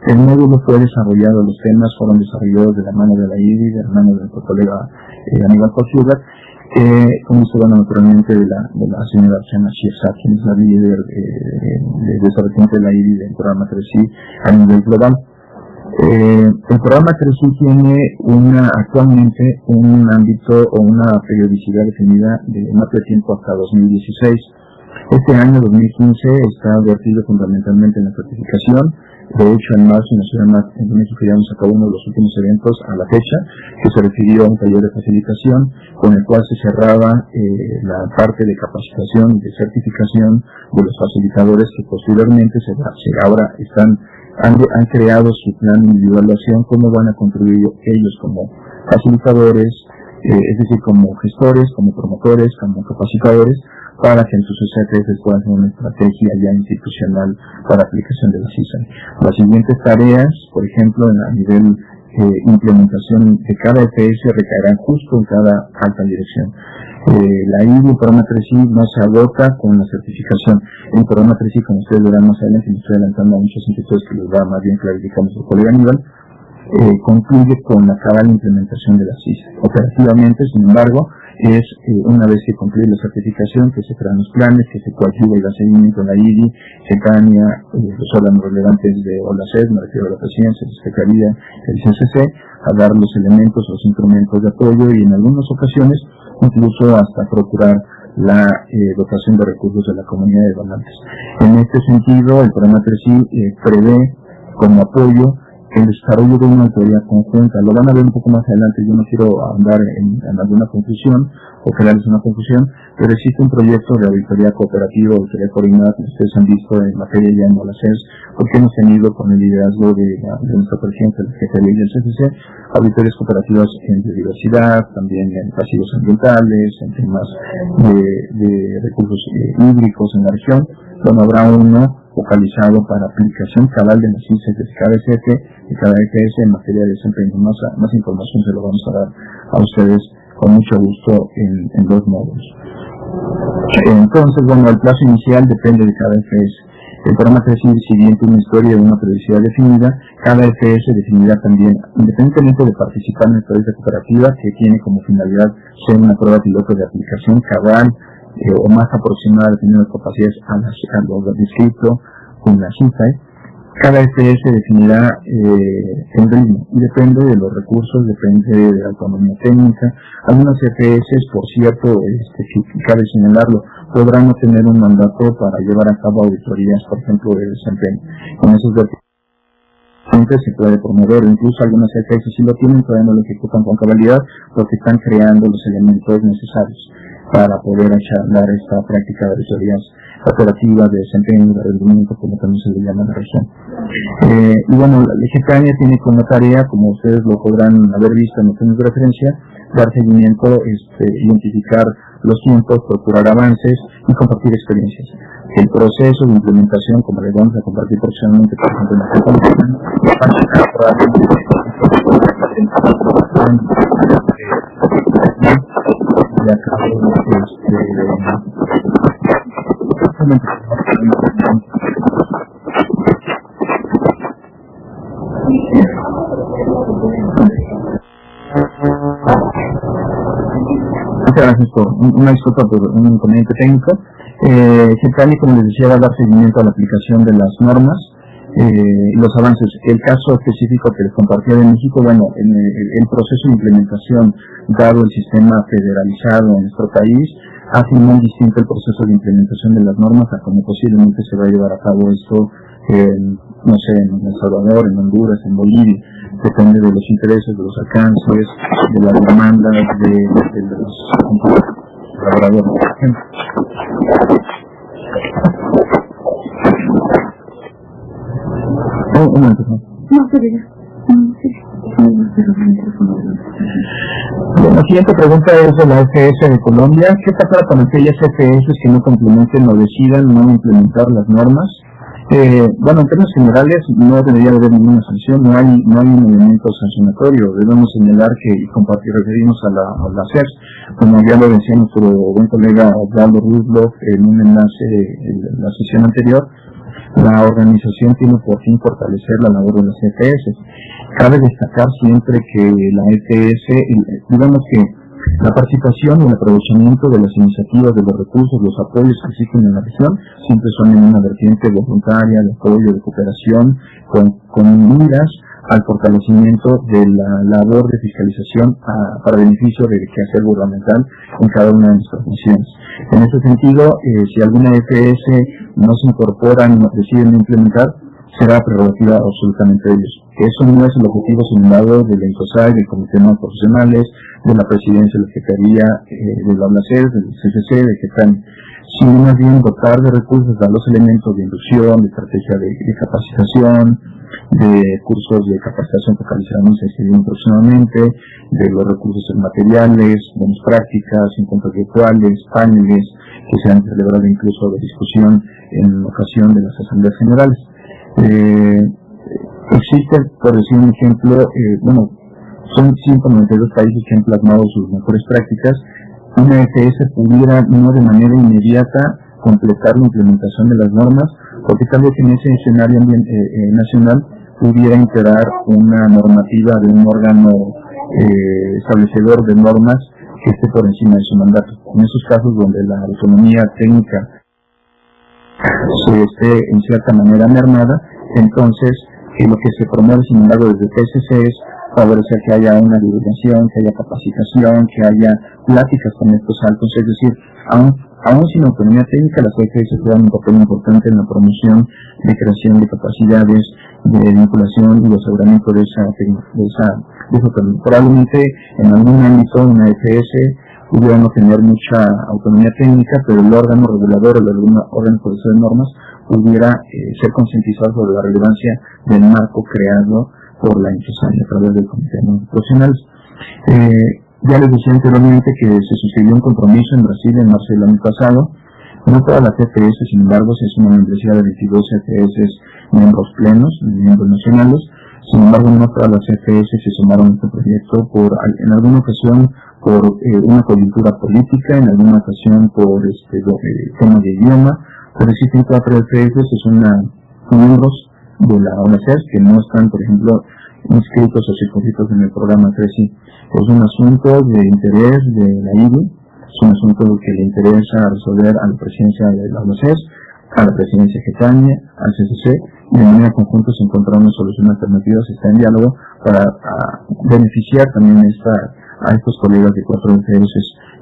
El módulo fue desarrollado, los temas fueron desarrollados de la mano de la IDI, de la mano de nuestro colega Aníbal Cofiuber, como se llama naturalmente de la señora Chana Chiesa, quien es la líder de esa vertiente de la IDI del programa CRECI a nivel global. El programa CRECI tiene actualmente un ámbito o una periodicidad definida de marco de tiempo hasta 2016. Este año 2015 está vertido fundamentalmente en la certificación. De hecho, en marzo en la Ciudad de México llevamos a cabo uno de los últimos eventos a la fecha, que se refirió a un taller de facilitación, con el cual se cerraba la parte de capacitación y de certificación de los facilitadores que posteriormente ahora han creado su plan de individualización, cómo van a contribuir ellos como facilitadores, es decir, como gestores, como promotores, como capacitadores, para que en sus CFS puedan hacer una estrategia ya institucional para aplicación de la CISA. Las siguientes tareas, por ejemplo, a nivel implementación de cada EPS recaerán justo en cada alta dirección. La IDI, el programa 3I, no se agota con la certificación. El programa 3I, como ustedes verán más adelante, me estoy adelantando a muchos instructores que les va más bien clarificar nuestro colega Aníbal, concluye con la cabal implementación de la CISA. Operativamente, sin embargo, es una vez que concluye la certificación, que se crean los planes, que se coadyuva y da seguimiento a la IDI, CECANIA, los órganos relevantes de OLACED, me refiero a la presidencia, la Secretaría, el CCC, a dar los elementos, los instrumentos de apoyo y en algunas ocasiones incluso hasta procurar la dotación de recursos de la comunidad de donantes. En este sentido, el programa 3I prevé como apoyo el desarrollo de una auditoría conjunta. Lo van a ver un poco más adelante, yo no quiero ahondar en alguna conclusión o crearles una conclusión, pero existe un proyecto de auditoría cooperativa, auditoría coordinada, que ustedes han visto en materia ya en OLACES, porque hemos tenido con el liderazgo de nuestra presidenta, la Secretaría del CCC, auditorías cooperativas en biodiversidad, también en pasivos ambientales, en temas de recursos hídricos en la región. Bueno, habrá uno focalizado para aplicación cabal de las CISA de cada SF y cada EPS en materia de desempeño. Más información se lo vamos a dar a ustedes con mucho gusto en dos módulos. Entonces, bueno, el plazo inicial depende de cada EPS. El programa 3I, si bien tiene una historia de una periodicidad definida, cada EPS definirá también, independientemente de participar en el proyecto cooperativa, que tiene como finalidad ser una prueba piloto de aplicación cabal o más aproximada dependiendo de capacidades a lo descrito con la CISA. Cada EPS definirá el ritmo y depende de los recursos, depende de la autonomía técnica. Algunas EPS, por cierto, cabe señalarlo, podrán no tener un mandato para llevar a cabo auditorías, por ejemplo, de desempeño. En esos vertientes se puede promover, incluso algunas EPS sí lo tienen, todavía no lo ejecutan con cabalidad, porque están creando los elementos necesarios para poder dar esta práctica de auditorías operativas de desempeño, de rendimiento, como también se le llama en la región. Y bueno, la CECANIA tiene como tarea, como ustedes lo podrán haber visto en los temas de referencia, dar seguimiento, identificar los tiempos, procurar avances y compartir experiencias. El proceso de implementación, como les vamos a compartir próximamente, por ejemplo, en la CECANIA, muchas gracias por una disculpa por un inconveniente técnico. CECANIA, como les decía, va a dar seguimiento a la aplicación de las normas, los avances. El caso específico que les compartía de México, bueno, el proceso de implementación, dado el sistema federalizado en nuestro país, hace muy distinto el proceso de implementación de las normas a como posiblemente se va a llevar a cabo esto no sé, en El Salvador, en Honduras, en Bolivia. Depende de los intereses, de los alcances, de las demandas de los colaboradores, por ejemplo. Un momento, ¿no? No, se diga. La siguiente pregunta es de la EPS de Colombia. ¿Qué pasa con aquellas EPS que no complementen o decidan no implementar las normas? Bueno, en términos generales no debería haber ninguna sanción, no hay un elemento sancionatorio. Debemos señalar que referirnos a la CERS, como ya lo decía nuestro buen colega Osvaldo Ruzlo en un enlace en la sesión anterior. La organización tiene por fin fortalecer la labor de las EPS. Cabe destacar siempre que la EPS, digamos que la participación y el aprovechamiento de las iniciativas, de los recursos, los apoyos que existen en la región, siempre son en una vertiente voluntaria, de apoyo, de cooperación, con miras al fortalecimiento de la labor de fiscalización para beneficio del quehacer gubernamental en cada una de nuestras funciones. En ese sentido, si alguna EPS no se incorpora ni deciden implementar, será prerrogativa absolutamente de ellos. Eso no es el objetivo, sin embargo, de la INCOSAI, del Comité de Profesionales, de la Presidencia de la Secretaría de la ONACES, del CCC, de GETAN, sino más bien dotar de recursos a los elementos de inducción, de estrategia de capacitación, de cursos de capacitación focalizados a este año próximamente, de los recursos materiales, buenas prácticas, encuentros virtuales, paneles que se han celebrado incluso de discusión en ocasión de las asambleas generales. Existe, por decir un ejemplo, son 192 países que han plasmado sus mejores prácticas. Una EPS pudiera no de manera inmediata completar la implementación de las normas, porque tal vez en ese escenario nacional pudiera integrar una normativa de un órgano establecedor de normas que esté por encima de su mandato. En esos casos donde la autonomía técnica se esté en cierta manera mermada, entonces lo que se promueve, sin embargo, desde PSC es favorecer que haya una divulgación, que haya capacitación, que haya pláticas con estos altos, es decir, aún sin autonomía técnica, las EPS juegan un papel importante en la promoción de creación de capacidades, de vinculación y de aseguramiento de esa técnica. Probablemente en algún ámbito una EPS pudiera no tener mucha autonomía técnica, pero el órgano regulador o el órgano profesor de normas pudiera ser concientizado sobre la relevancia del marco creado por la INCOSAI a través del Comité de Profesionales. Ya les decía anteriormente que se suscribió un compromiso en Brasil en marzo del año pasado. No todas las EPS, sin embargo, es una membresía de 22 EPS miembros plenos, miembros nacionales. Sin embargo, no todas las EPS se sumaron a este proyecto en alguna ocasión por una coyuntura política, en alguna ocasión por tema de idioma, pero existen 4 EPS que son miembros de la ONACES que no están, por ejemplo, inscritos o circunscritos en el programa 3I. Es un asunto de interés de la IBI, es un asunto que le interesa resolver a la presidencia de la ONACES, a la presidencia de Getania, al CCC, y de manera conjunta se encontrará una solución alternativa, se está en diálogo para beneficiar también a estos colegas de 4 EPS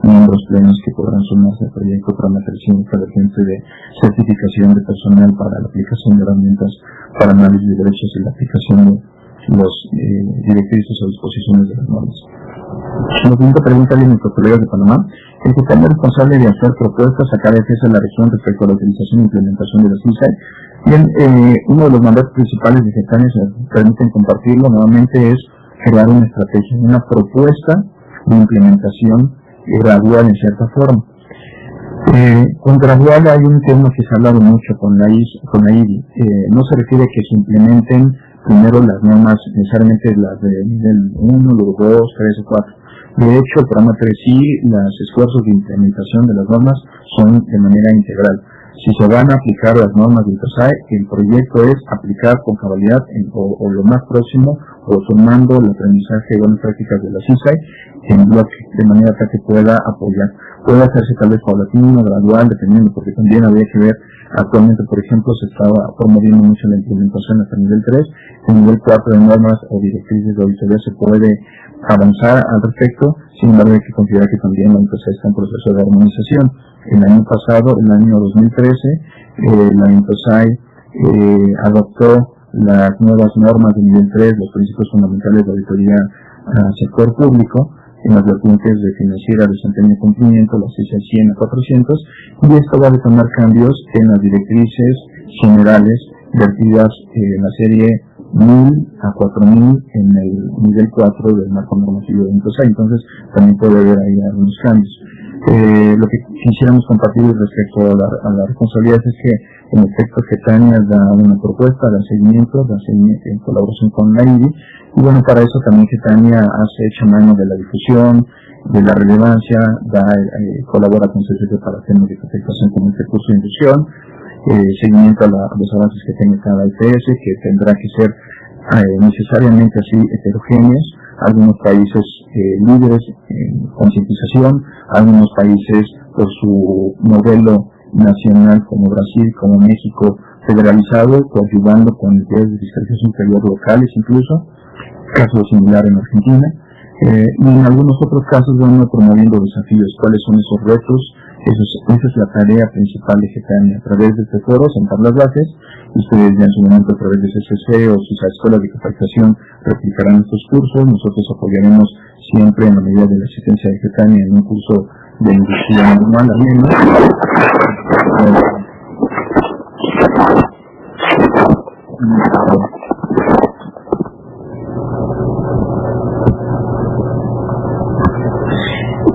miembros plenos que podrán sumarse al proyecto para una creación convergente de certificación de personal para la aplicación de herramientas para análisis de derechos y la aplicación de los directrices o disposiciones de las normas. La siguiente pregunta de nuestros colegas de Panamá: ¿el GETAN es responsable de hacer propuestas a cada EPS de la región respecto a la utilización e implementación de la CISAI? Bien, uno de los mandatos principales de GETAN, se permiten compartirlo nuevamente, es crear una estrategia, una propuesta de implementación gradual en cierta forma. Con gradual hay un tema que se ha hablado mucho con la IBI. No se refiere a que se implementen primero las normas, necesariamente las de nivel 1, luego 2, 3 o 4. De hecho, el programa 3I, los esfuerzos de implementación de las normas son de manera integral. Si se van a aplicar las normas de INCOSAI, el proyecto es aplicar con cabalidad o lo más próximo, o tomando el aprendizaje de buenas prácticas de la CISAI en bloque, de manera que se pueda apoyar. Puede hacerse tal vez paulatino, gradual, dependiendo, porque también habría que ver, actualmente, por ejemplo, se estaba promoviendo mucho la implementación hasta el nivel 3, el nivel 4 de normas o directrices de auditoría se puede avanzar al respecto. Sin embargo, hay que considerar que también la INCOSAI está en proceso de armonización. El año pasado, el año 2013, la INCOSAI adoptó las nuevas normas de nivel 3, los principios fundamentales de auditoría al sector público, en las vertientes de financiera, desempeño y cumplimiento, las CISAI 100 a 400, y esto va a detonar cambios en las directrices generales vertidas en la serie 1000 a 4000 en el nivel 4 del marco normativo de INCOSAI. Entonces también puede haber ahí algunos cambios. Lo que quisiéramos compartir respecto a la responsabilidad es que en efecto Getania da una propuesta, da seguimiento en colaboración con la IBI, y bueno, para eso también Getania echa mano de la difusión, de la relevancia, colabora con CCC para temas de capacitación como este curso de inducción, seguimiento a los avances que tenga cada IPS, que tendrá que ser necesariamente así heterogéneos. Algunos países líderes en concientización, algunos países por su modelo nacional como Brasil, como México, federalizado, coadyuvando con entidades de fiscalización superior locales incluso, caso similar en Argentina, y en algunos otros casos van promoviendo desafíos. ¿Cuáles son esos retos? Esa es la tarea principal de GETANIA. A través de este foro sentar las bases. Ustedes ya en su momento a través de CCC o sus escuelas de capacitación replicarán estos cursos. Nosotros apoyaremos siempre en la medida de la asistencia de GETANIA en un curso de inducción normal al menos.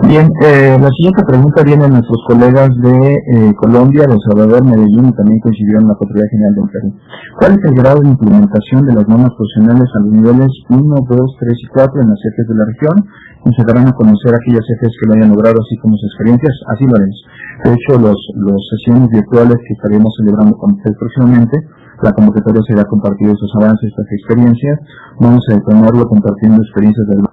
Bien, la siguiente pregunta viene de nuestros colegas de Colombia, de El Salvador, Medellín, y también coincidieron en la Contraloría General del Perú. ¿Cuál es el grado de implementación de las normas profesionales a los niveles 1, 2, 3 y 4 en las CFEs de la región? Y se darán a conocer aquellas CFEs que lo hayan logrado, así como sus experiencias. Así lo haremos. De hecho, las sesiones virtuales que estaremos celebrando con ustedes próximamente, la convocatoria será compartir esos avances, estas experiencias. Vamos a detomarlo compartiendo experiencias de los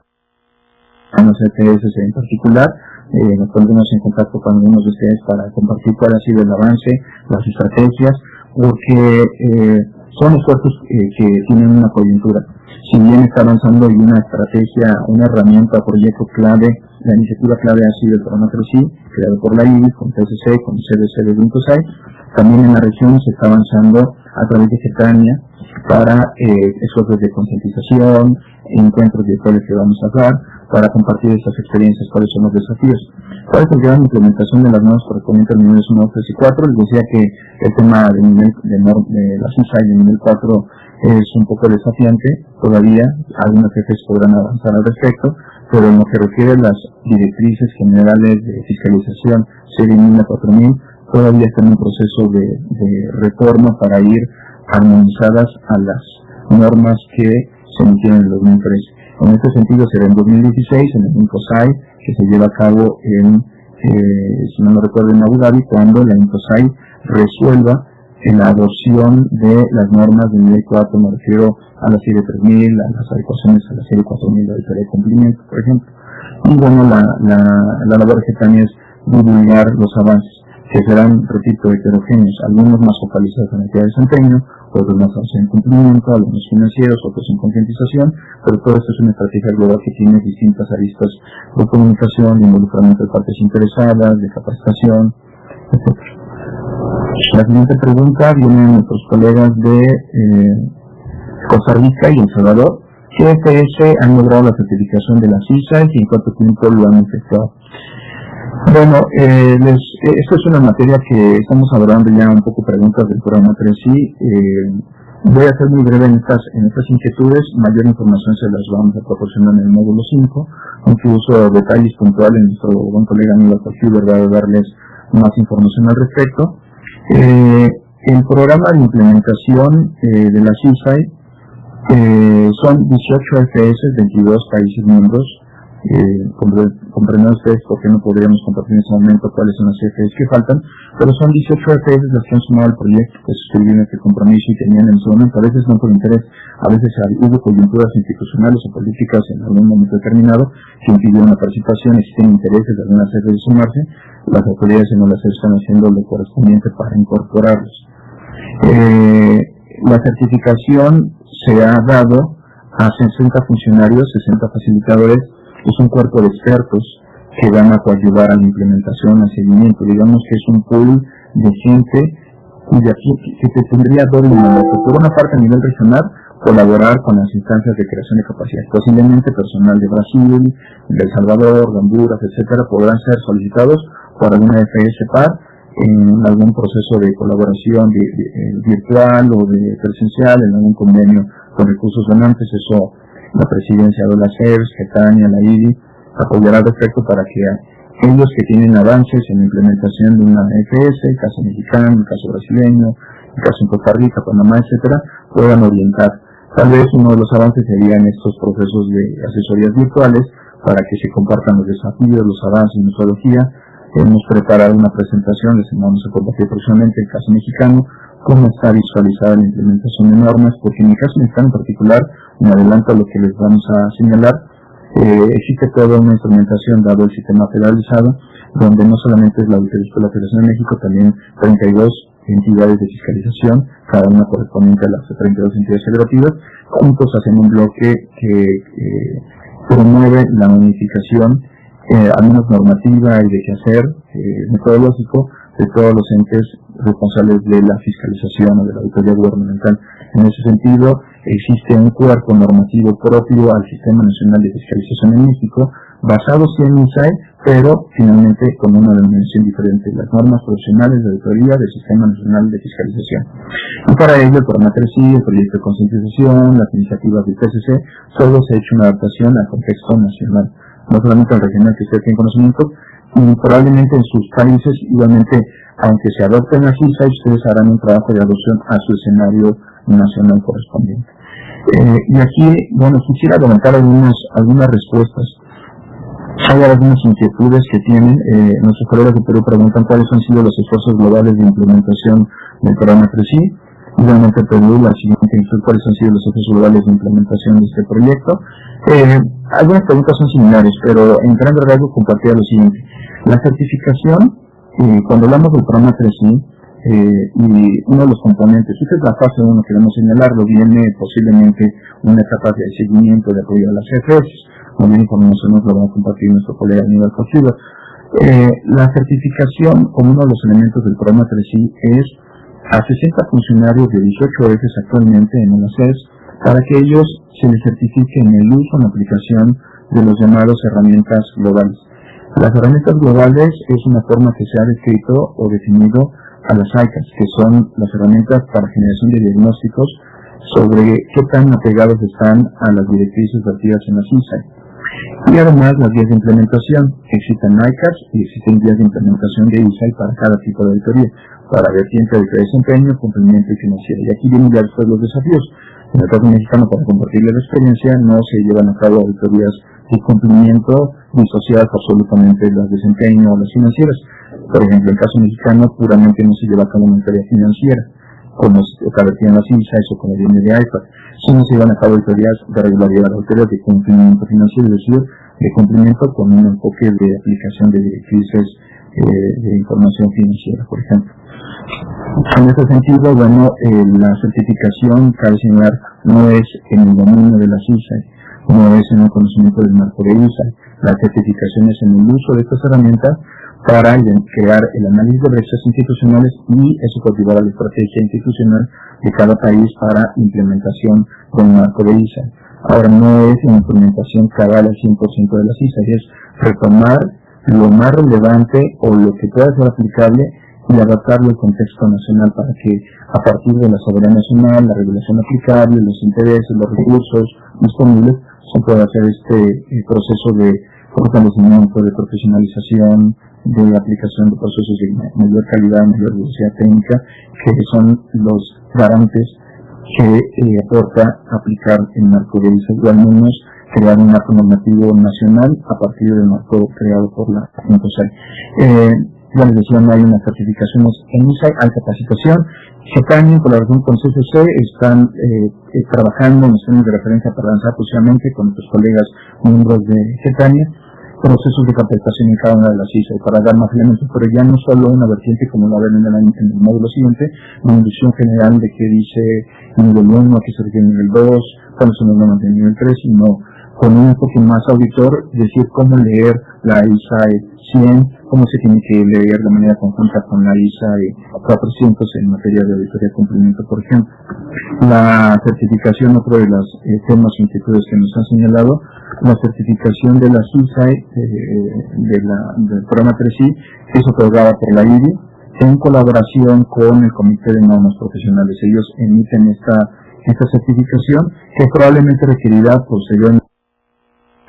CFEs en particular. Nos pondremos en contacto con algunos de ustedes para compartir cuál ha sido el avance, las estrategias, porque son esfuerzos que tienen una coyuntura. Si bien está avanzando en una estrategia, una herramienta, proyecto clave, la iniciativa clave ha sido el programa CRECI, creado por la IBI, con TCC, con CDC de Gruntosai. También en la región se está avanzando a través de GETANIA para esfuerzos de concientización, encuentros virtuales que vamos a dar, para compartir estas experiencias, cuáles son los desafíos. ¿Cuál es el grado de implementación de las normas correspondientes a niveles 1, 3 y 4? Les decía que el tema de la CISAI de nivel 4 es un poco desafiante todavía, algunas jefes podrán avanzar al respecto, pero en lo que refiere a las directrices generales de fiscalización serie 1000 a 4000, todavía está en un proceso de reforma para ir armonizadas a las normas que se emitieron en el 2013. En este sentido será en 2016, en el INCOSAI, que se lleva a cabo si no me recuerdo, en Abu Dhabi, cuando la INCOSAI resuelva en la adopción de las normas de nivel 4, me refiero a la serie 3000, a las adecuaciones a la serie 4000 de auditoría de cumplimiento, por ejemplo. Y bueno, la labor de GETANIA es divulgar los avances, que serán, repito, heterogéneos, algunos más focalizados en la actividad de desempeño, otros más en cumplimiento, algunos financieros, otros en concientización, pero todo esto es una estrategia global que tiene distintas aristas de comunicación, de involucramiento de partes interesadas, de capacitación, etc. La siguiente pregunta viene de nuestros colegas de Costa Rica y El Salvador. ¿Qué FS han logrado la certificación de la CISA y en cuánto tiempo lo han efectuado? Bueno, esto es una materia que estamos abordando ya un poco preguntas del programa 3I. Voy a ser muy breve en estas inquietudes. Mayor información se las vamos a proporcionar en el módulo 5, incluso detalles puntuales. Nuestro buen colega Miguel Cofiber va a darles más información al respecto. El programa de implementación de la CISAI son 18 FS, 22 países miembros. Comprenden ustedes por qué no podríamos compartir en ese momento cuáles son las FS que faltan, pero son 18 FS las que han sumado al proyecto, que suscribieron este compromiso y tenían en ese momento, a veces no por interés, a veces hubo coyunturas institucionales o políticas en algún momento determinado que impidieron la participación, existen intereses de algunas FS de sumarse, las autoridades en la SER están haciendo lo correspondiente para incorporarlos. La certificación se ha dado a 60 funcionarios, 60 facilitadores. Es un cuerpo de expertos que van a coadyuvar a la implementación, al seguimiento. Digamos que es un pool de gente que tendría doble mandato. Por una parte, a nivel regional, colaborar con las instancias de creación de capacidad. Posiblemente personal de Brasil, de El Salvador, de Honduras, etcétera, podrán ser solicitados por alguna FS PAR en algún proceso de colaboración virtual o de presencial, en algún convenio con recursos donantes. Eso la presidencia de la CERS, GETANIA, la IDI, apoyará al respecto para que aquellos que tienen avances en la implementación de una FS, el caso mexicano, el caso brasileño, el caso en Costa Rica, Panamá, etcétera, puedan orientar. Tal vez uno de los avances serían estos procesos de asesorías virtuales para que se compartan los desafíos, los avances, metodología. Hemos preparado una presentación, les vamos a compartir próximamente el caso mexicano, cómo está visualizada la implementación de normas, porque en el caso mexicano en particular, me adelanto a lo que les vamos a señalar, Existe toda una instrumentación dado el sistema federalizado, donde no solamente es la Auditoría Superior de la Federación de México, también 32 entidades de fiscalización, cada una correspondiente a las 32 entidades federativas, juntos hacen un bloque que promueve la unificación, al menos normativa y de quehacer metodológico, de todos los entes responsables de la fiscalización o de la auditoría gubernamental. En ese sentido, existe un cuerpo normativo propio al Sistema Nacional de Fiscalización en México, basado sí en INSAE, pero finalmente con una denominación diferente, las normas profesionales de auditoría del Sistema Nacional de Fiscalización. Y para ello, el programa 3I, el proyecto de concientización, las iniciativas del PCC, todo se ha hecho una adaptación al contexto nacional, no solamente al regional que usted tiene conocimiento, y probablemente en sus países, igualmente, aunque se adopten las INSAE, ustedes harán un trabajo de adopción a su escenario nacional correspondiente. Y aquí, bueno, quisiera levantar algunas respuestas. Hay algunas inquietudes que tienen. Nuestros colegas de Perú preguntan cuáles han sido los esfuerzos globales de implementación del programa 3I. Igualmente Perú, la siguiente inquietud, cuáles han sido los esfuerzos globales de implementación de este proyecto. Algunas preguntas son similares, pero en gran rasgo compartía lo siguiente. La certificación, cuando hablamos del programa 3I, y uno de los componentes, esta es la fase 1 que debemos señalarlo, viene posiblemente una etapa de seguimiento de apoyo a las CFS, como información nos lo va a compartir nuestro colega Aníbal Cosío. La certificación como uno de los elementos del programa 3I es a 60 funcionarios de 18 ejes actualmente en el ACES para que ellos se les certifique en el uso en la aplicación de los llamados herramientas globales. Las herramientas globales es una forma que se ha descrito o definido a las ICAS, que son las herramientas para generación de diagnósticos sobre qué tan apegados están a las directrices vertidas en las INSAE. Y además las vías de implementación. Existen ICAS y existen vías de implementación de INSAE para cada tipo de auditoría, para vertiente de desempeño, cumplimiento y financiero. Y aquí vienen ya después los desafíos. En el caso mexicano, para compartirles la experiencia, no se llevan a cabo auditorías de cumplimiento disociadas absolutamente de las de desempeño o las financieras. Por ejemplo, en el caso mexicano, puramente no se lleva a cabo una auditoría financiera, como se vertían las INSAE o como viene de IPAD, sino se llevan a cabo auditorías de regularidad, auditorías de cumplimiento financiero, es decir, de cumplimiento con un enfoque de aplicación de directrices de información financiera, por ejemplo. En ese sentido, bueno, la certificación, cabe señalar, no es en el dominio de las INSAE, no es en el conocimiento del marco de INSAE. La certificación es en el uso de estas herramientas para crear el análisis de brechas institucionales y eso cultivar la estrategia institucional de cada país para implementación del marco de INSAE. Ahora, no es una implementación cabal al 100% de las INSAE, es retomar lo más relevante o lo que pueda ser aplicable y adaptarlo al contexto nacional para que a partir de la soberanía nacional, la regulación aplicable, los intereses, los recursos disponibles, se pueda hacer este proceso de fortalecimiento, de profesionalización, de aplicación de procesos de mayor calidad, mayor velocidad técnica, que son los garantes que aporta aplicar el marco de INSAE, o al menos crear un marco normativo nacional a partir del marco creado por la INSAE. Ya les decía, no hay unas certificaciones en INSAE, hay capacitación. CETANI, en colaboración con CCC, están trabajando en los temas de referencia para lanzar próximamente con nuestros colegas miembros de CETANI procesos de capacitación en cada una de las INSAE para dar más elementos, pero ya no solo una vertiente como la ven en el módulo siguiente, una inducción general de qué dice nivel 1, a qué se refiere nivel 2, cuáles son los normas de nivel 3, sino con un enfoque más auditor, decir cómo leer la INSAE 100, cómo se tiene que leer de manera conjunta con la INSAE 400 en materia de auditoría de cumplimiento, por ejemplo. La certificación, otro de los temas e inquietudes que nos han señalado, la certificación de las INSAE del programa 3I es otorgada por la IBI en colaboración con el Comité de Normas Profesionales. Ellos emiten esta certificación que probablemente requerirá posteriormente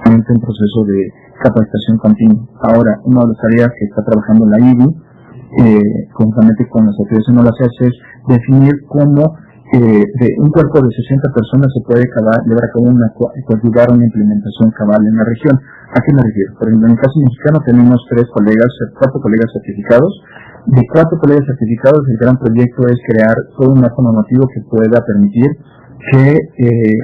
un proceso de capacitación continua. Ahora, una de las tareas que está trabajando la IBI, conjuntamente con las autoridades no las hace, es definir cómo de un cuerpo de 60 personas se puede llevar a cabo cultivar una implementación cabal en la región. ¿A qué me refiero? Por ejemplo, en el caso mexicano tenemos 4 colegas certificados. De 4 colegas certificados, el gran proyecto es crear todo un marco normativo que pueda permitir que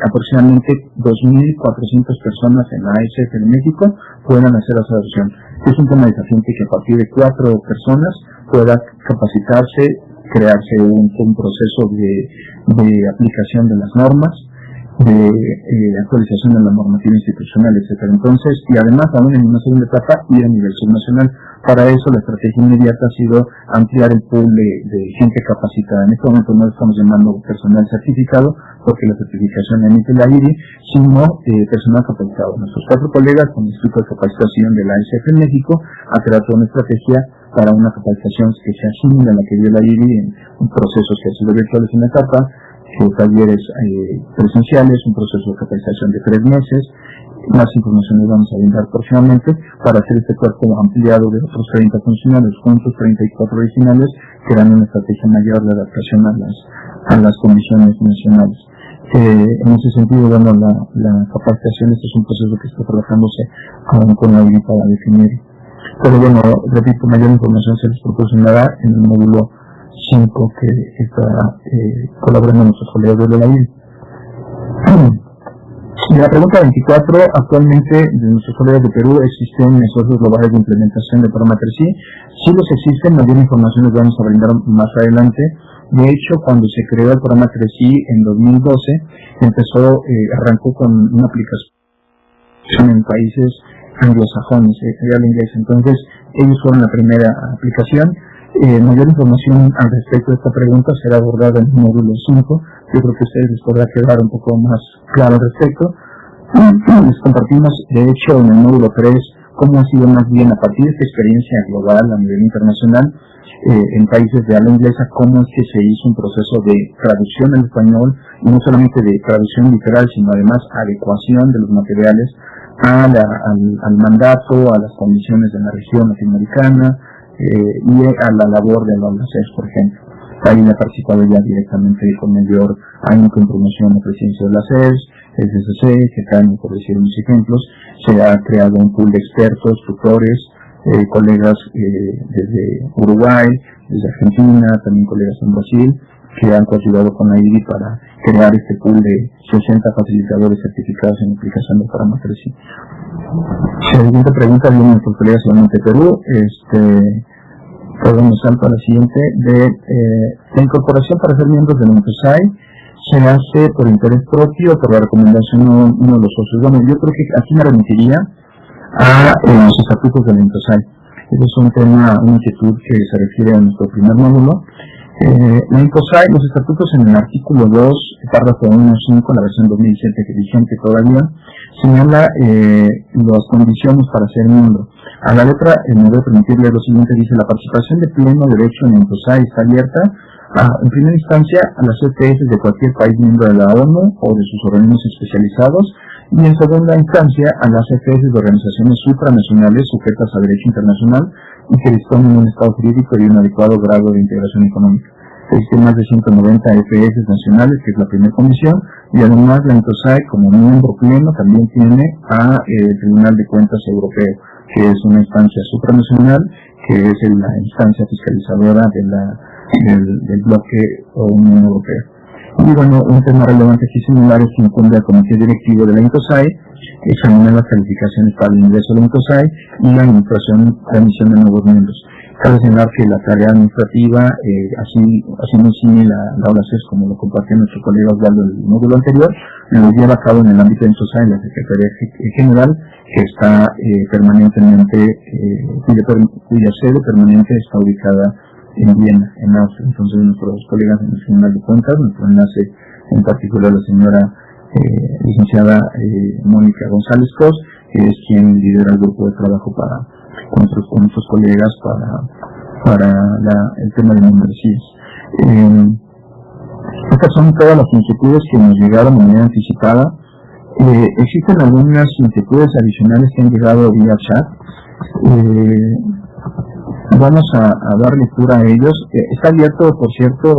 aproximadamente 2.400 personas en la ASF de México puedan hacer esa adopción. Es un tema desafiante que a partir de 4 personas pueda capacitarse, crearse un proceso de aplicación de las normas, de actualización de la normativa institucional, etcétera. Entonces, y además aún en una segunda etapa ir a nivel subnacional. Para eso la estrategia inmediata ha sido ampliar el pool de gente capacitada. En este momento no estamos llamando personal certificado porque la certificación la emite la IRI, sino personal capacitado. Nuestros 4 colegas con el Instituto de Capacitación de la ASF en México ha creado una estrategia para una capacitación que sea similar a la que dio la IRI en procesos que han sido virtuales en la etapa, talleres presenciales, un proceso de capacitación de 3 meses. Más información les vamos a brindar próximamente para hacer este cuerpo ampliado de otros 30 funcionarios juntos, 34 originales, que dan una estrategia mayor de adaptación a las condiciones nacionales. En ese sentido, bueno, la capacitación, este es un proceso que está trabajándose con la IRI para definir. Pero bueno, repito, mayor información se les proporcionará en el módulo 5 que está colaborando nuestros colegas de la IRI. Y la pregunta 24, actualmente de nuestros colegas de Perú existen esfuerzos globales de implementación del programa 3I. Sí los existen, mayor información les vamos a brindar más adelante. De hecho, cuando se creó el programa 3I en 2012, arrancó con una aplicación en países anglosajones, habla inglés. Entonces, ellos fueron la primera aplicación. Mayor información al respecto de esta pregunta será abordada en el módulo 5. Yo creo que a ustedes les podrá quedar un poco más claro al respecto. Les compartimos, de hecho, en el módulo 3, cómo ha sido más bien a partir de esta experiencia global a nivel internacional, en países de habla inglesa, cómo es que se hizo un proceso de traducción al español, y no solamente de traducción literal, sino además adecuación de los materiales al mandato, a las condiciones de la región latinoamericana, y a la labor de la CES, por ejemplo. Ahí ha participado ya directamente con mayor ánimo en promoción de presidencia de la CES, el CCC, GECANI, por decir unos ejemplos. Se ha creado un pool de expertos, tutores, colegas desde Uruguay, desde Argentina, también colegas en Brasil, que han ayudado con la IRI para crear este pool de 60 facilitadores certificados en aplicación del programa 3I. La siguiente pregunta viene de nuestros colegas de Perú. Podemos saltar a la siguiente. La incorporación para ser miembros del INTOSAI se hace por interés propio o por la recomendación de uno de los socios. Bueno, yo creo que aquí me remitiría a los estatutos del INTOSAI. Ese es un tema, una inquietud que se refiere a nuestro primer módulo. La INTOSAI, los estatutos en el artículo 2, párrafo 1.5, la versión 2007 que es vigente todavía, señala las condiciones para ser miembro. A la letra, me voy a permitir leer lo siguiente, dice: la participación de pleno derecho en INTOSAI está abierta en primera instancia a las ETS de cualquier país miembro de la ONU o de sus organismos especializados, y en segunda instancia a las ETS de organizaciones supranacionales sujetas a derecho internacional y que disponen de un estado jurídico y un adecuado grado de integración económica. Existen más de 190 EPS nacionales, que es la primera condición, y además la INTOSAI como miembro pleno también tiene el Tribunal de Cuentas Europeo, que es una instancia supranacional, que es la instancia fiscalizadora del bloque o Unión Europea. Y bueno, un tema relevante aquí similar es que incumbe al Comité Directivo de la INTOSAI examinar las calificaciones para el ingreso de la INTOSAI y la admisión de nuevos miembros. Cabe señalar que la tarea administrativa, así muy similar a la OLACES, como lo compartió nuestro colega Osvaldo en el módulo anterior, lo lleva a cabo en el ámbito de INTOSAI, la Secretaría General, que está permanentemente, cuya sede permanente está ubicada en Viena, en Austria. Entonces nuestros colegas en el Tribunal de Cuentas, nuestro enlace en particular la señora licenciada Mónica González Cos, que es quien lidera el grupo de trabajo con nuestros colegas para el tema de membresías. Estas son todas las inquietudes que nos llegaron de manera anticipada. Existen algunas inquietudes adicionales que han llegado vía chat. Vamos a dar lectura a ellos. Está abierto, por cierto,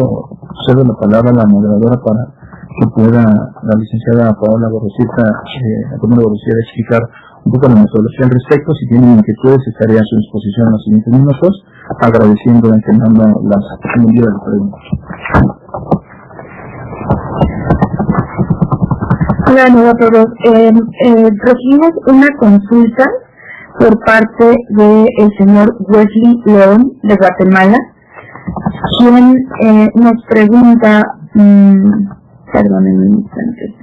cedo la palabra a la moderadora para que pueda la licenciada Paola Borrosita, explicar un poco la metodología al respecto. Si tienen inquietudes, estaré a su disposición en los siguientes minutos, agradeciendo de antemano las enviadas de preguntas. Hola de nuevo a todos. Recibimos una consulta por parte del señor Wesley León de Guatemala, quien nos pregunta, perdónenme un instante,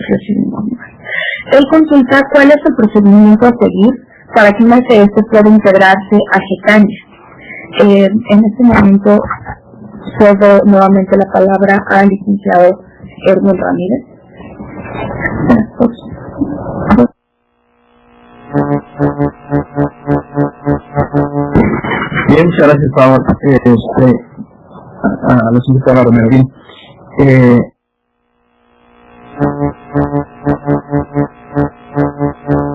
recibimos mal. Él consulta cuál es el procedimiento a seguir para que una CS pueda integrarse a Getaña. En este momento cedo nuevamente la palabra al licenciado Erwin Ramírez. Bien, muchas gracias, Pablo. A la señora Romero. Bien.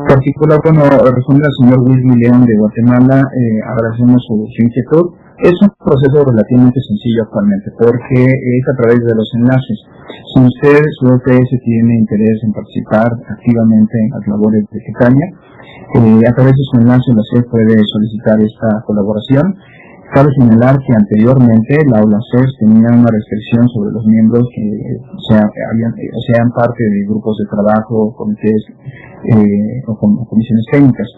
Particular, bueno, responde al señor Wesley León de Guatemala, agradecemos su inquietud. Es un proceso relativamente sencillo actualmente, porque es a través de los enlaces. Si usted, su EPS, tiene interés en participar activamente en las labores de Getaña, a través de su enlace la SED puede solicitar esta colaboración. Cabe señalar que anteriormente la aula CES tenía una restricción sobre los miembros que sean parte de grupos de trabajo, comités o comisiones técnicas.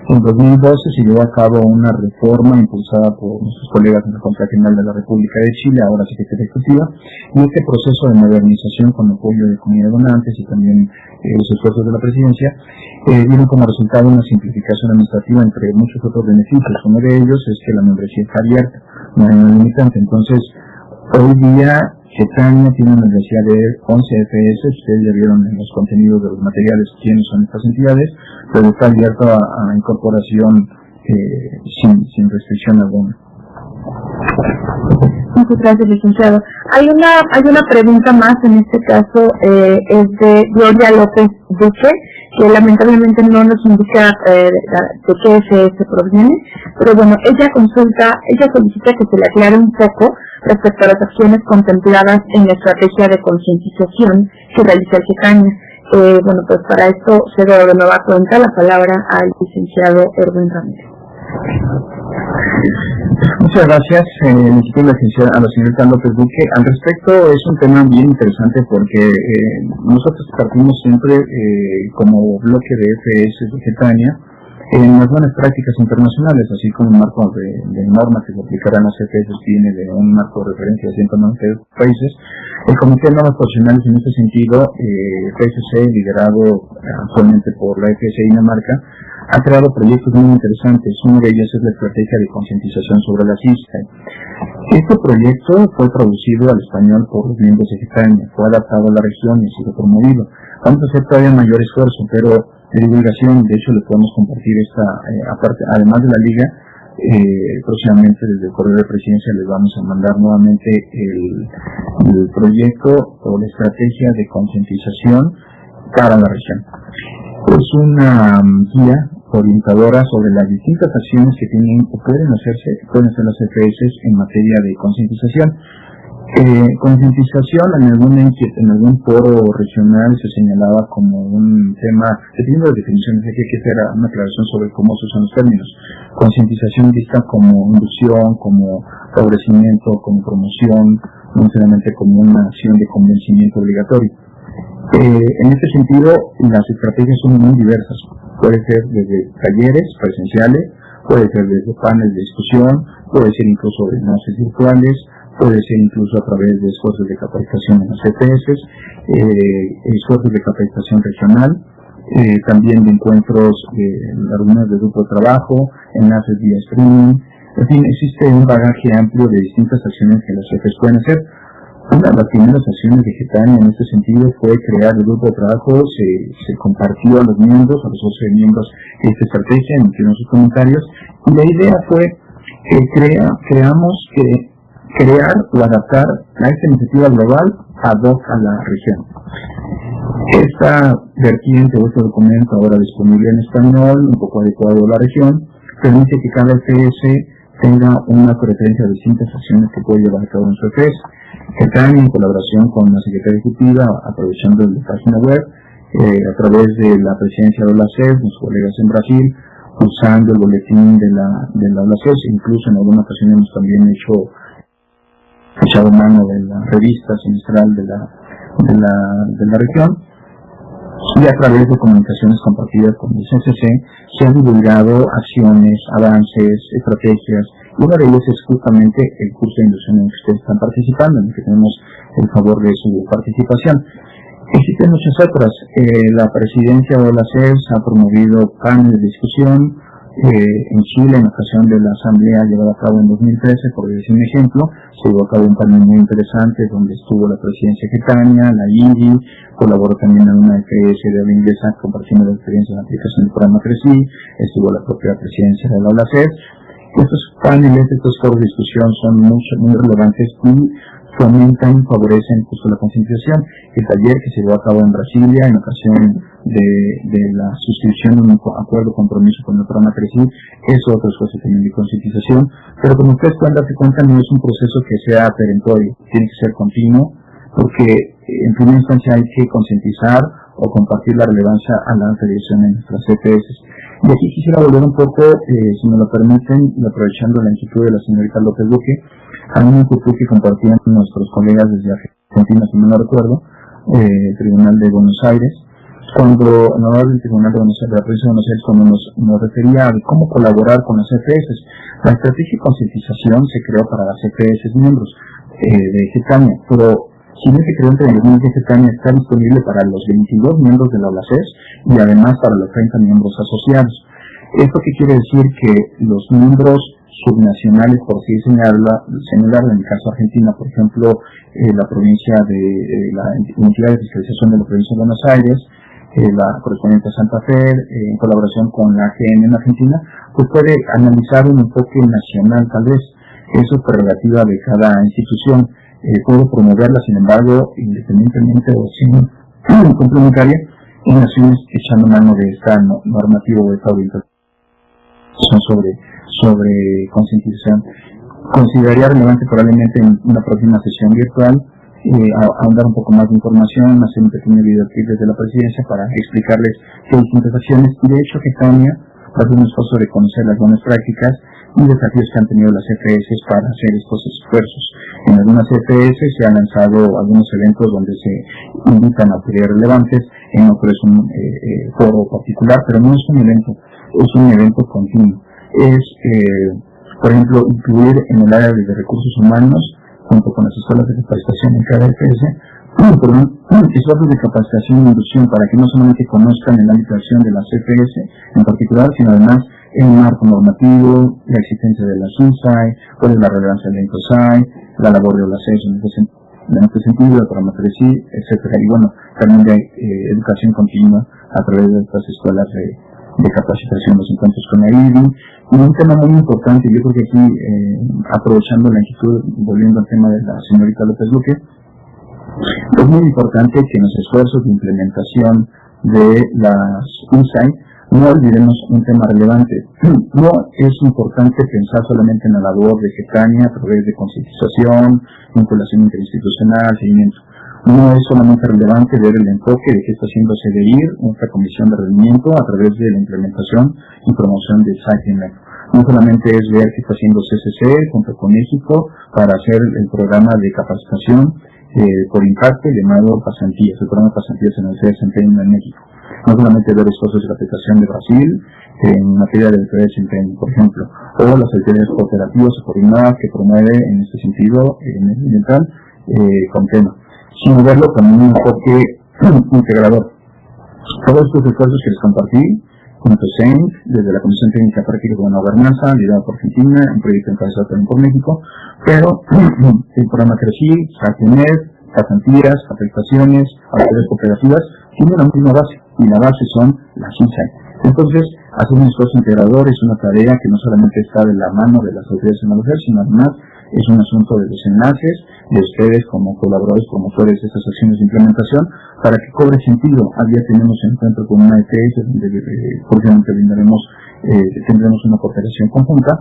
En 2012 se llevó a cabo una reforma impulsada por nuestros colegas en la Contraloría General de la República de Chile, ahora Secretaría Ejecutiva, y este proceso de modernización con apoyo de comunidades donantes y también los esfuerzos de la Presidencia dieron como resultado una simplificación administrativa entre muchos otros beneficios. Uno de ellos es que la membresía está abierta, no hay una limitante. Entonces, hoy día Getaña tiene una membresía de 11 EPS, ustedes ya vieron en los contenidos de los materiales quiénes son estas entidades, pero está abierto a incorporación sin restricción alguna. Muchas gracias, licenciado. Hay una pregunta más, en este caso es de Gloria López Duque, que lamentablemente no nos indica de qué SS proviene, pero bueno, ella solicita que se le aclare un poco respecto a las acciones contempladas en la estrategia de concientización que realiza el Getaña. Bueno, pues para esto cedo de nueva cuenta la palabra al licenciado Erwin Ramírez. Muchas gracias, a la señorita López Duque. Al respecto, es un tema bien interesante porque nosotros partimos siempre como bloque de EPS de Getaña en las buenas prácticas internacionales, así como un marco de normas que se aplicarán a las EPS tiene de un marco de referencia de 190 países. El Comité de Normas Profesionales en este sentido, PSC, liderado actualmente por la EPS Dinamarca, ha creado proyectos muy interesantes. Uno de ellos es la estrategia de concientización sobre la cista. Este proyecto fue traducido al español por los miembros de Getaña, fue adaptado a la región y ha sido promovido. Vamos a hacer todavía mayor esfuerzo, pero de divulgación, de hecho le podemos compartir esta, aparte, además de la liga, próximamente desde el correo de presidencia les vamos a mandar nuevamente el proyecto o la estrategia de concientización para la región. Es una guía orientadora sobre las distintas acciones que tienen o pueden hacer las EPS en materia de concientización. Concientización en algún foro regional se señalaba como un tema, dependiendo de definiciones, hay que hacer una aclaración sobre cómo se usan los términos. Concientización vista como inducción, como favorecimiento, como promoción, no necesariamente como una acción de convencimiento obligatorio. En este sentido, las estrategias son muy diversas. Puede ser desde talleres presenciales, puede ser desde paneles de discusión, puede ser incluso de enlaces virtuales, puede ser incluso a través de esfuerzos de capacitación en las EPS, esfuerzos de capacitación regional, también de encuentros, reuniones de grupo de trabajo, enlaces vía streaming. En fin, existe un bagaje amplio de distintas acciones que las EPS pueden hacer. Una de las primeras acciones de Getaña en este sentido fue crear el grupo de trabajo, se compartió a los miembros, a los 11 miembros, esta estrategia, emitieron sus comentarios, y la idea fue crear o adaptar a esta iniciativa global ad hoc a la región. Esta vertiente o este documento, ahora disponible en español, un poco adecuado a la región, permite que cada EPS tenga una preferencia de distintas acciones que puede llevar a cabo en su EPS. Getaña, en colaboración con la Secretaría Ejecutiva, aprovechando la página web, a través de la presidencia de la CES, los colegas en Brasil, usando el boletín de la CES, incluso en alguna ocasión hemos también echado mano de la revista semestral de la región. y a través de comunicaciones compartidas con el CCC se han divulgado acciones, avances, estrategias. Una de ellas es justamente el curso de inducción en el que ustedes están participando, en el que tenemos el favor de su participación. Existen muchas otras. La presidencia de la CES ha promovido paneles de discusión. En Chile, en ocasión de la asamblea llevada a cabo en 2013, por decir un ejemplo, se llevó a cabo un panel muy interesante donde estuvo la presidencia Getania, la INDI, colaboró también en una EPS de habla inglesa compartiendo la experiencia en la aplicación del programa CRECI, estuvo la propia presidencia de la OLACES. Estos paneles, estos foros de discusión son muy relevantes y fomentan, favorecen justo la concientización. El taller que se llevó a cabo en Brasilia en ocasión de la suscripción de un acuerdo compromiso con el programa CRECI es otro esfuerzo también de concientización, pero como ustedes pueden darse cuenta no es un proceso que sea perentorio, tiene que ser continuo, porque en primera instancia hay que concientizar o compartir la relevancia a la alta dirección en nuestras EPS. Y aquí quisiera volver un poco, si me lo permiten, y aprovechando la inquietud de la señorita López Duque, a una inquietud que compartían nuestros colegas desde Argentina, si no lo recuerdo, Tribunal de Buenos Aires, cuando en honor del Tribunal de Buenos Aires, de la Provincia de Buenos Aires, cuando nos refería a cómo colaborar con las EPS. La estrategia de concientización se creó para las EPS miembros de Getania, pero si no se creó entre los miembros de Getania, está disponible para los 22 miembros de la OLACES y además para los 30 miembros asociados. ¿Esto qué quiere decir? Que los miembros subnacionales, por así señalar, en el caso Argentina, por ejemplo, la provincia de la entidad de fiscalización de la provincia de Buenos Aires, la correspondiente a Santa Fe, en colaboración con la AGN en Argentina, pues puede analizar un enfoque nacional tal vez. Eso es prerrogativa de cada institución. Puede promoverla, sin embargo, independientemente o sin complementaria, en acciones echando mano de esta normativa o de esta orientación sobre concientización. Consideraría relevante probablemente en una próxima sesión virtual ahondar un poco más de información, hacer un pequeño videoclip desde la presidencia para explicarles qué distintas acciones, y de hecho Getania hace un esfuerzo de conocer las buenas prácticas y desafíos que han tenido las EPS para hacer estos esfuerzos. En algunas EPS se han lanzado algunos eventos donde se invitan a autoridades relevantes, en otro es un foro particular, pero no es un evento, es un evento continuo. Es, por ejemplo, incluir en el área de recursos humanos, junto con las escuelas de capacitación en cada EPS, esfuerzos de capacitación e inducción para que no solamente conozcan el ámbito de acción de las EPS en particular, sino además el marco normativo, la existencia de la SUNSAI, cuál es la relevancia del INCOSAI, la labor de las CES en este sentido, el programa CRECI, etcétera. Y bueno, también de educación continua a través de estas escuelas de capacitación, los encuentros con la IDI. Y un tema muy importante, yo creo que aquí, aprovechando la inquietud, volviendo al tema de la señorita López Duque, es muy importante que en los esfuerzos de implementación de las INSAI no olvidemos un tema relevante. No es importante pensar solamente en la labor de Getania a través de concientización, vinculación interinstitucional, seguimiento. No es solamente relevante ver el enfoque de qué está haciendo CDIR, nuestra comisión de rendimiento, a través de la implementación y promoción del SAITINET. No solamente es ver qué está haciendo CCC junto con México para hacer el programa de capacitación por impacto llamado Pasantías, el programa Pasantías en el desempeño en México. No solamente ver esfuerzos de la aplicación de Brasil en materia de desempeño, por ejemplo, o las actividades cooperativas o coordinadas que promueve en este sentido medioambiental con tema, sino verlo como un enfoque integrador. Todos estos esfuerzos que les compartí, junto a CEN, desde la Comisión Técnica para Equilibrio de Buena Gobernanza, liderado por Argentina, un proyecto encabezado también por México, pero el programa CRECI, SACENET, pasantías, afectaciones, actividades cooperativas, tiene una misma base, y la base son las INSAI. Entonces, hacer un esfuerzo integrador es una tarea que no solamente está de la mano de las autoridades en la mujer, sino además es un asunto de los enlaces de ustedes como colaboradores, promotores de estas acciones de implementación, para que cobre sentido. Al día tenemos un encuentro con una EPS donde próximamente tendremos una cooperación conjunta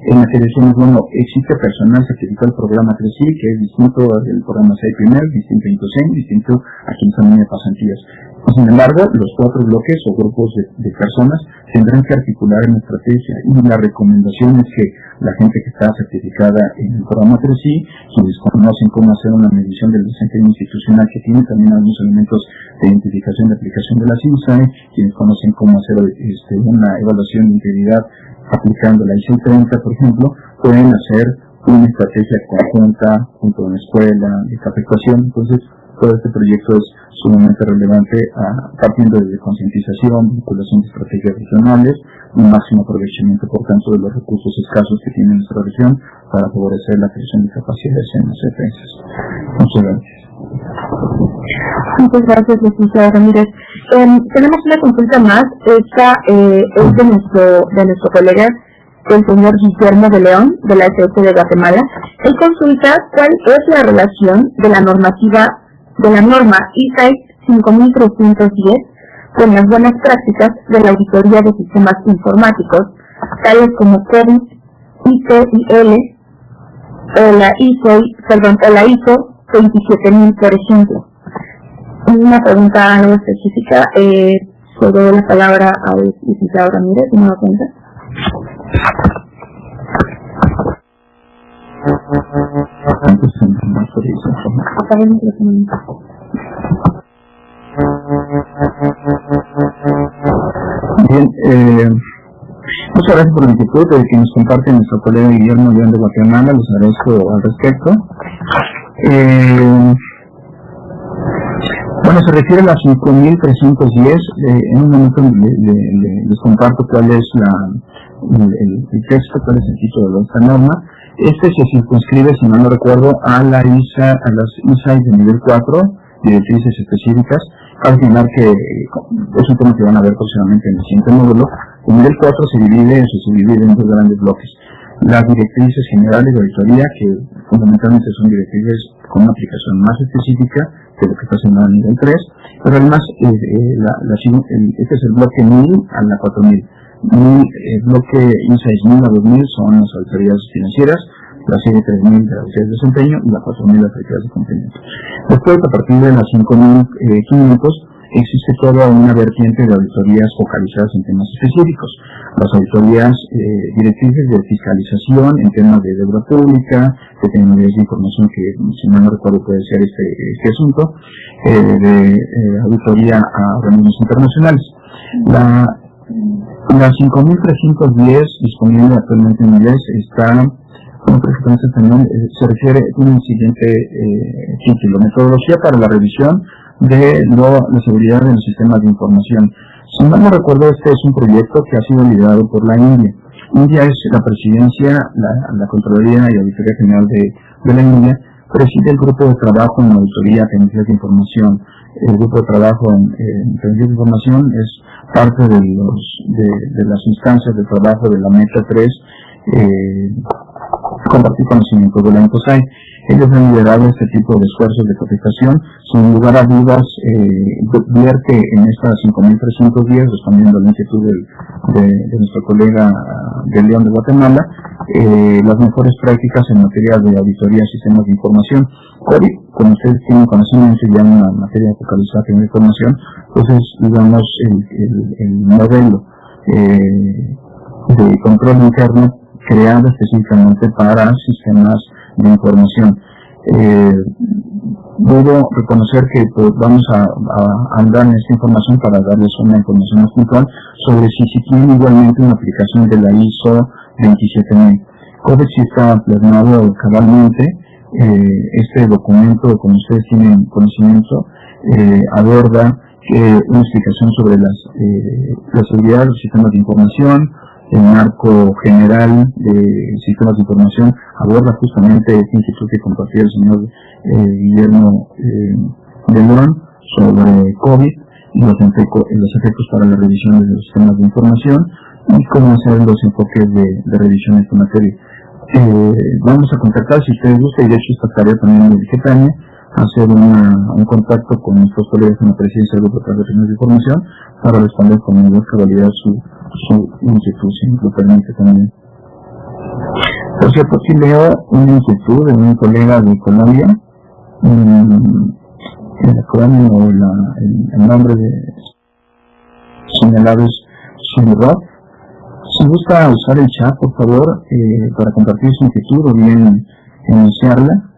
en la que decimos, bueno, existe personal certificado del programa CRECI, que es distinto del programa SAIPIMER, distinto a INCOSEN, distinto a quien también de pasantías. Sin embargo, los 4 bloques o grupos de personas tendrán que articular una estrategia, y la recomendación es que la gente que está certificada en el programa 3I, quienes conocen cómo hacer una medición del desempeño institucional, que tiene también algunos elementos de identificación de aplicación de las INSAE, quienes conocen cómo hacer una evaluación de integridad aplicando la ISO 30, por ejemplo, pueden hacer una estrategia conjunta junto a una escuela de capacitación. Entonces, todo este proyecto es sumamente relevante, partiendo desde concientización, vinculación de estrategias regionales, un máximo aprovechamiento, por tanto, de los recursos escasos que tiene nuestra región para favorecer la creación de capacidades en las defensas. Muchas gracias. Muchas gracias, licenciado Ramírez. Tenemos una consulta más. Esta es de nuestro colega, el señor Guillermo de León, de la SS de Guatemala. Él consulta cuál es la relación de la norma ISAE 5310 con las buenas prácticas de la auditoría de sistemas informáticos, tales como COVID, ITIL, o la ISO 27000, por ejemplo. Una pregunta algo específica, sobre la palabra al licenciado Ramírez, ¿me da cuenta? Bien, muchas gracias por la inquietud que nos comparte nuestro colega Guillermo León de Guatemala, les agradezco al respecto. Bueno, se refiere a la 5310, en un momento les comparto cuál es el texto, cuál es el título de esta norma. Este se circunscribe, si no recuerdo, a las ISAE de nivel 4, directrices específicas. Al final, que es un tema que van a ver próximamente en el siguiente módulo. El nivel 4 se subdivide en dos grandes bloques. Las directrices generales de auditoría, que fundamentalmente son directrices con una aplicación más específica de lo que está haciendo a nivel 3, pero además este es el bloque 1000 a la 4000. El bloque ISAE 1000 a 2000 son las auditorías financieras, la serie 3000 de auditorías de desempeño y la 4000 de auditorías de cumplimiento. Después, a partir de las 5500, existe toda una vertiente de auditorías focalizadas en temas específicos. Las auditorías directrices de fiscalización en temas de deuda pública, de tecnologías de información, que si no recuerdo puede ser este asunto, de auditoría a organismos internacionales. La 5310, disponible actualmente en inglés, se refiere a un siguiente título: metodología para la revisión de la seguridad de los sistemas de información. Si mal no recuerdo, este es un proyecto que ha sido liderado por la India. India es la presidencia, la Contraloría y Auditoría General de la India, preside el grupo de trabajo en auditoría, tecnologías de información. El grupo de trabajo en tecnologías de información es parte de las instancias de trabajo de la Meta 3, compartir conocimiento de la INCOSAI. Ellos han liderado este tipo de esfuerzos de capacitación. Sin lugar a dudas, vierte en esta 5310, respondiendo a la inquietud de nuestro colega de León de Guatemala, las mejores prácticas en materia de auditoría de sistemas de información. COVID, como ustedes tienen conocimiento, ya en una materia focalizada en información, pues es, digamos, el modelo de control interno creado específicamente para sistemas de información. Debo reconocer que pues, vamos a andar en esta información para darles una información más puntual sobre si tienen igualmente una aplicación de la ISO 27000. COVID sí está plasmado cabalmente. Este documento, como ustedes tienen conocimiento, aborda una explicación sobre la seguridad de los sistemas de información. El marco general de sistemas de información aborda justamente esta inquietud que compartió el señor Guillermo de León sobre COVID y los efectos para la revisión de los sistemas de información y cómo hacer los enfoques de revisión en esta materia. Vamos a contactar, si ustedes gustan, y de hecho esta tarea también me dije Tania, hacer un contacto con nuestros colegas en la presidencia del Grupo de Tecnologías de Información para responder con mayor cabalidad su inquietud, si nos lo permite también. Por cierto, aquí leo una inquietud de un colega de Colombia, el acrónimo o el nombre de señalado es Sunrod. Si gusta usar el chat, por favor, para compartir su inquietud, o bien iniciarla.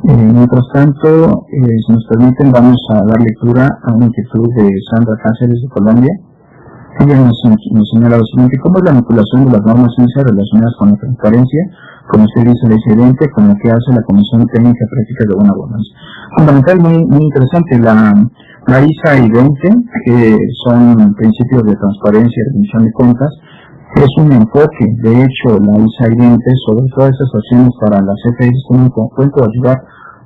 Mientras tanto, si nos permiten, vamos a dar lectura a una inquietud de Sandra Cáceres de Colombia. Ella nos señala lo siguiente: ¿cómo es la vinculación de las normas ISA relacionadas con la transparencia, como usted dice, el excedente, con lo que hace la Comisión Técnica de Prácticas de Buena Gobernanza? Fundamental, muy interesante, la ISA y 20, que son principios de transparencia y rendición de cuentas, es un enfoque. De hecho, la ISA y 20 sobre todas esas acciones para las CFEs pueden ayudar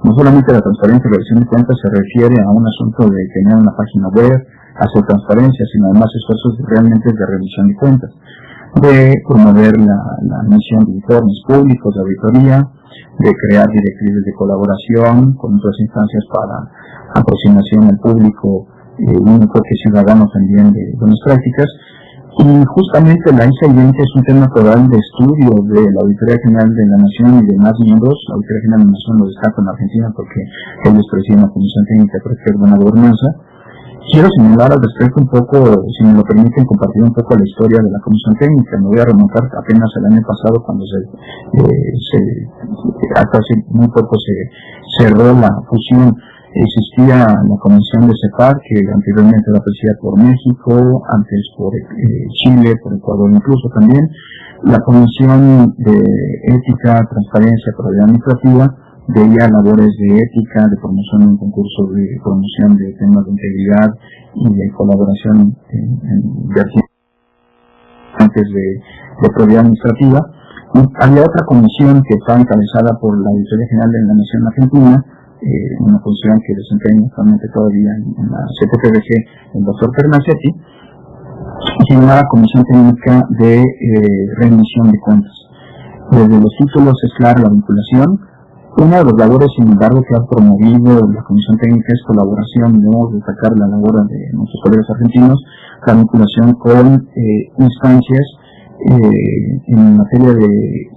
no solamente a la transparencia y rendición de cuentas, se refiere a un asunto de tener una página web, hacer transparencia, sino además esfuerzos realmente de revisión de cuentas, de promover la emisión de informes públicos de auditoría, de crear directrices de colaboración con otras instancias para aproximación al público, un enfoque ciudadano también de buenas prácticas. Y justamente la ISA 20 es un tema total de estudio de la Auditoría General de la Nación y de más miembros. La Auditoría General de la Nación lo destaca en Argentina porque ellos presiden la Comisión Técnica de Prácticas de Buena Gobernanza. Quiero señalar al respecto un poco, si me lo permiten, compartir un poco la historia de la Comisión Técnica. Me voy a remontar apenas el año pasado, cuando hasta hace muy poco se cerró la fusión. Existía la Comisión de CEPAR, que anteriormente era presidida por México, antes por Chile, por Ecuador incluso también. La Comisión de Ética, Transparencia, Probidad Administrativa, veía labores de ética, de promoción de un concurso de promoción de temas de integridad y de colaboración en vertientes de probidad administrativa. Y había otra comisión que estaba encabezada por la Auditoría General de la Nación Argentina, una función que desempeña actualmente todavía en la CTPBG el doctor Pernacietti, y se llamaba Comisión Técnica de Rendición de Cuentas. Desde los títulos es clara la vinculación. Una de las labores, sin embargo, que ha promovido la Comisión Técnica es colaboración. Debemos destacar la labor de nuestros colegas argentinos, la vinculación con instancias en materia de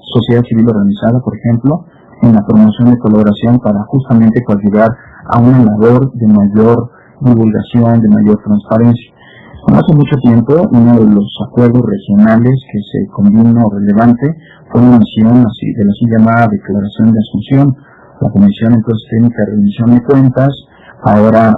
sociedad civil organizada, por ejemplo, en la promoción de colaboración para justamente ayudar a una labor de mayor divulgación, de mayor transparencia. No hace mucho tiempo, uno de los acuerdos regionales que se combinó relevante fue una misión de la así llamada Declaración de Asunción. La Comisión entonces Técnica de Rendición de Cuentas, ahora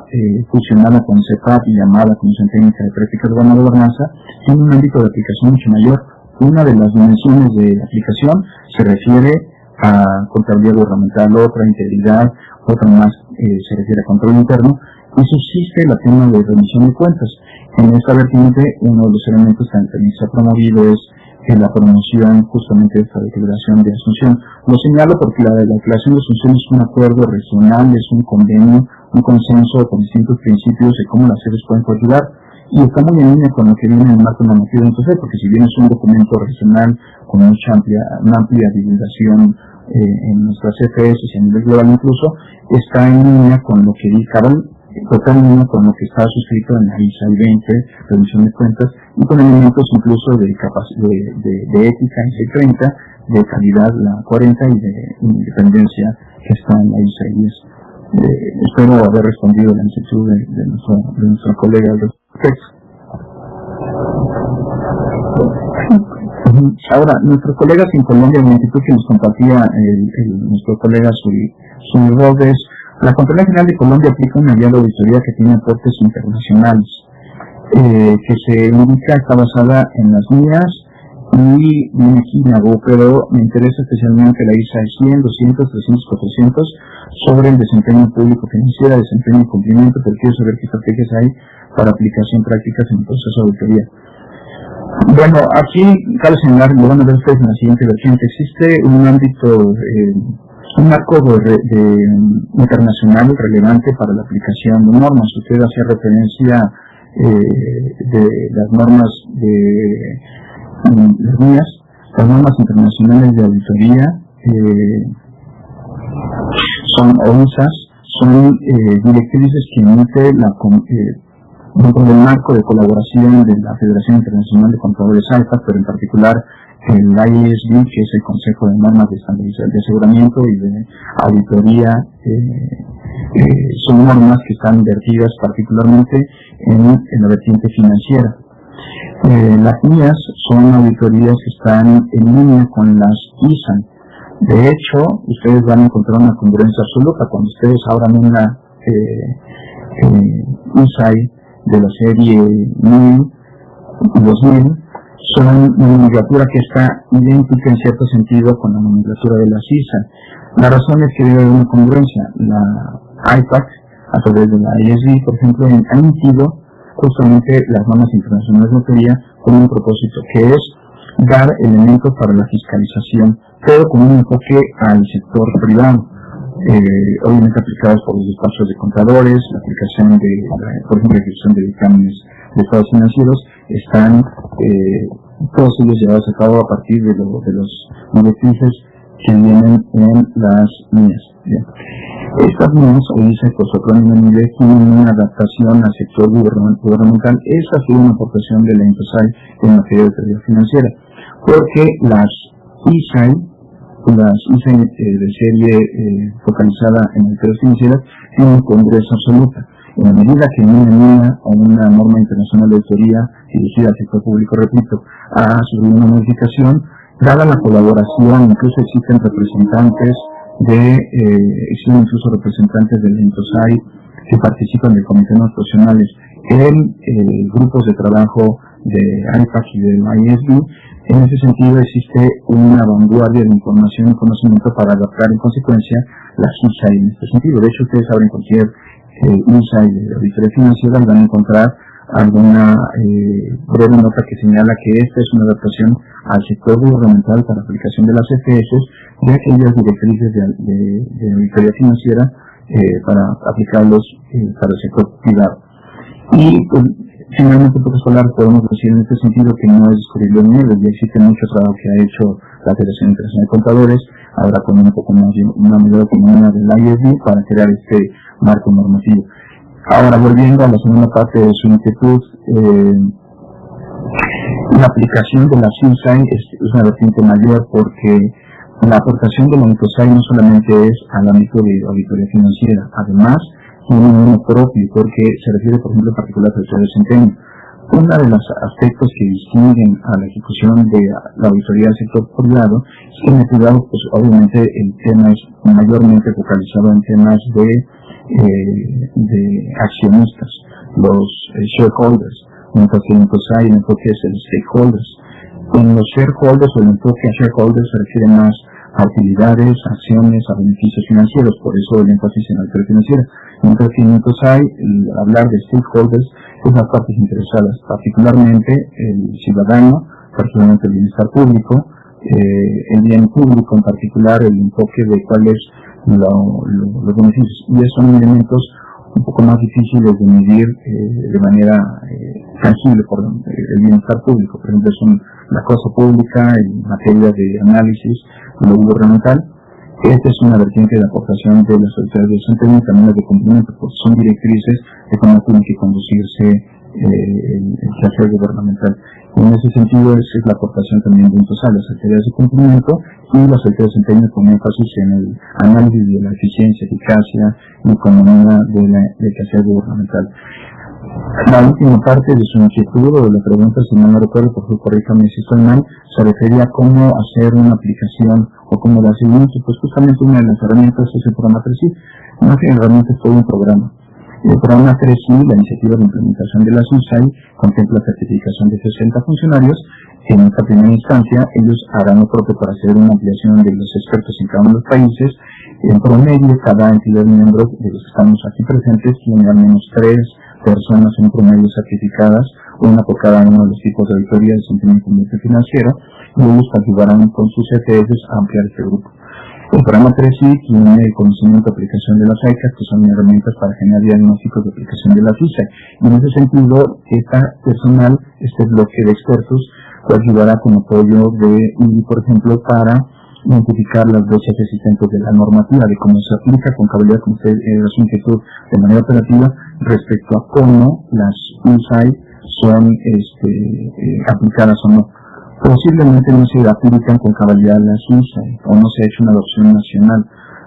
fusionada con CEPAT y llamada Comisión Técnica de Prácticas de Buena Gobernanza, tiene un ámbito de aplicación mucho mayor. Una de las dimensiones de aplicación se refiere a contabilidad gubernamental, otra integridad, otra más se refiere a control interno, y subsiste el tema de rendición de cuentas. En esta vertiente, uno de los elementos que también se ha promovido es la promoción justamente de esta declaración de asunción. Lo señalo porque la declaración de asunción es un acuerdo regional, es un convenio, un consenso con distintos principios de cómo las sedes pueden ayudar, y está muy en línea con lo que viene en el marco normativo de entonces, porque si bien es un documento regional con una amplia divulgación en nuestras CFS y a nivel global incluso, está en línea con lo que dijeron, totalmente con lo que está suscrito en la ISA 20, rendición de cuentas, y con elementos incluso de ética, ISA 30, de calidad, la 40, y de independencia, que está en la ISA 10. Espero haber respondido la inquietud de nuestro colega al respecto. Ahora, nuestros colegas en Colombia, la inquietud que nos compartía nuestro colega Suri Robles, la Contraloría General de Colombia aplica una guía de auditoría que tiene aportes internacionales, que se indica, está basada en las mías, y viene aquí en Nago, pero me interesa especialmente la ISA 100, 200, 300, 400, sobre el desempeño público financiero, desempeño y cumplimiento, porque quiero saber qué estrategias hay para aplicación prácticas en el proceso de auditoría. Bueno, aquí cabe señalar, lo van a ver ustedes en la siguiente versión, que existe un ámbito, un marco internacional relevante para la aplicación de normas. Usted hacía referencia de las normas de las mías, las normas internacionales de auditoría, son OISAS, son directrices que emite dentro del marco de colaboración de la Federación Internacional de Contadores AIFA, pero en particular el IASB, que es el Consejo de Normas de Aseguramiento y de Auditoría. Son normas que están vertidas particularmente en la vertiente financiera. Las mías son auditorías que están en línea con las ISA. De hecho, ustedes van a encontrar una congruencia absoluta cuando ustedes abran una ISAI de la serie 1000 y 2000. Son una nomenclatura que está idéntica en cierto sentido con la nomenclatura de la CISA. La razón es que debe haber una congruencia. La IPAC, a través de la ISB, por ejemplo, ha emitido justamente las normas internacionales de lotería con un propósito, que es dar elementos para la fiscalización, pero con un enfoque al sector privado, obviamente aplicados por los despachos de contadores, la aplicación de, por ejemplo, la ejecución de dictámenes de estados financieros, están todos ellos llevados a cabo a partir de los directrices que vienen en las líneas. Estas líneas, o dice por su acrónimo en inglés, tienen una adaptación al sector gubernamental. Esa ha sido una aportación de la INTOSAI en materia de autoridad financiera, porque las ISAI de serie focalizada en autoridades financieras tienen congruencia absoluta. En la medida que una NIA o una norma internacional de auditoría dirigida al sector público, repito, ha sufrido una modificación, dada la colaboración, incluso existen representantes de la INTOSAI que participan del Comité de Normas Profesionales en grupos de trabajo de IPAC y del ISB. En ese sentido existe una vanguardia de información y conocimiento para adaptar en consecuencia las ISAI en este sentido. De hecho, ustedes abren cualquier ISAI de auditoría financiera y van a encontrar alguna breve nota que señala que esta es una adaptación al sector gubernamental para aplicación de las CFS de aquellas directrices de auditoría financiera para aplicarlos para el sector privado. Y pues, finalmente, profesor Solar, podemos decir en este sentido que no es descubrirlo en él, ya existe mucho trabajo que ha hecho la Federación Internacional de Contadores, ahora con un poco más una mayor autonomía del ISB para crear este marco normativo. Ahora, volviendo a la segunda parte de su inquietud, la aplicación de la CISAI es una vertiente mayor porque la aportación de la INTOSAI no solamente es al ámbito de auditoría financiera, además tiene uno propio porque se refiere, por ejemplo, en particular al sector de desempeño. Uno de los aspectos que distinguen a la ejecución de la auditoría del sector privado es que en el privado, pues obviamente el tema es mayormente focalizado en temas de accionistas, los shareholders, mientras que en INTOSAI el enfoque es el stakeholders. En los shareholders o el enfoque a shareholders se refiere más a utilidades, acciones, a beneficios financieros, por eso el énfasis en la auditoría financiera. Mientras que en INTOSAI hablar de stakeholders es las partes interesadas, particularmente el ciudadano, particularmente el bienestar público, el bien público en particular, el enfoque de cuáles los beneficios. Y esos son elementos un poco más difíciles de medir de manera tangible por el bienestar público. Por ejemplo, son la cosa pública en materia de análisis de lo gubernamental. Esta es una vertiente de aportación de las autoridades de desempeño y también las de cumplimiento, porque son directrices de cómo tiene que conducirse el quehacer gubernamental. Y en ese sentido es la aportación también de INTOSAI, las autoridades de cumplimiento y las autoridades de desempeño con énfasis en el análisis de la eficiencia, eficacia y economía del quehacer gubernamental. La última parte de su inquietud o de la pregunta, si no me recuerdo, por favor corríjame si estoy mal, se refería a cómo hacer una aplicación o cómo dar seguimiento. Pues justamente una de las herramientas es el programa 3I. Más que herramienta es todo un programa. El programa 3I, la iniciativa de implementación de la CISAI, contempla certificación de 60 funcionarios. En esta primera instancia, ellos harán lo propio para hacer una ampliación de los expertos en cada uno de los países. En promedio, cada entidad miembro de los que estamos aquí presentes tiene al menos 3 personas en promedio certificadas, una por cada uno de los tipos de auditoría de desempeño financiero, y ellos ayudarán con sus CFS a ampliar este grupo. El programa 3I tiene el conocimiento de aplicación de las ICAs, que son herramientas para generar diagnósticos de aplicación de la CISAI. Y en ese sentido, esta personal, este bloque de expertos, ayudará con apoyo por ejemplo, para identificar las brechas existentes de la normativa, de cómo se aplica con cabalidad, como usted su inquietud de manera operativa, respecto a cómo las ISAI son aplicadas o no. Posiblemente no se aplican con cabalidad las ISAI o no se ha hecho una adopción nacional,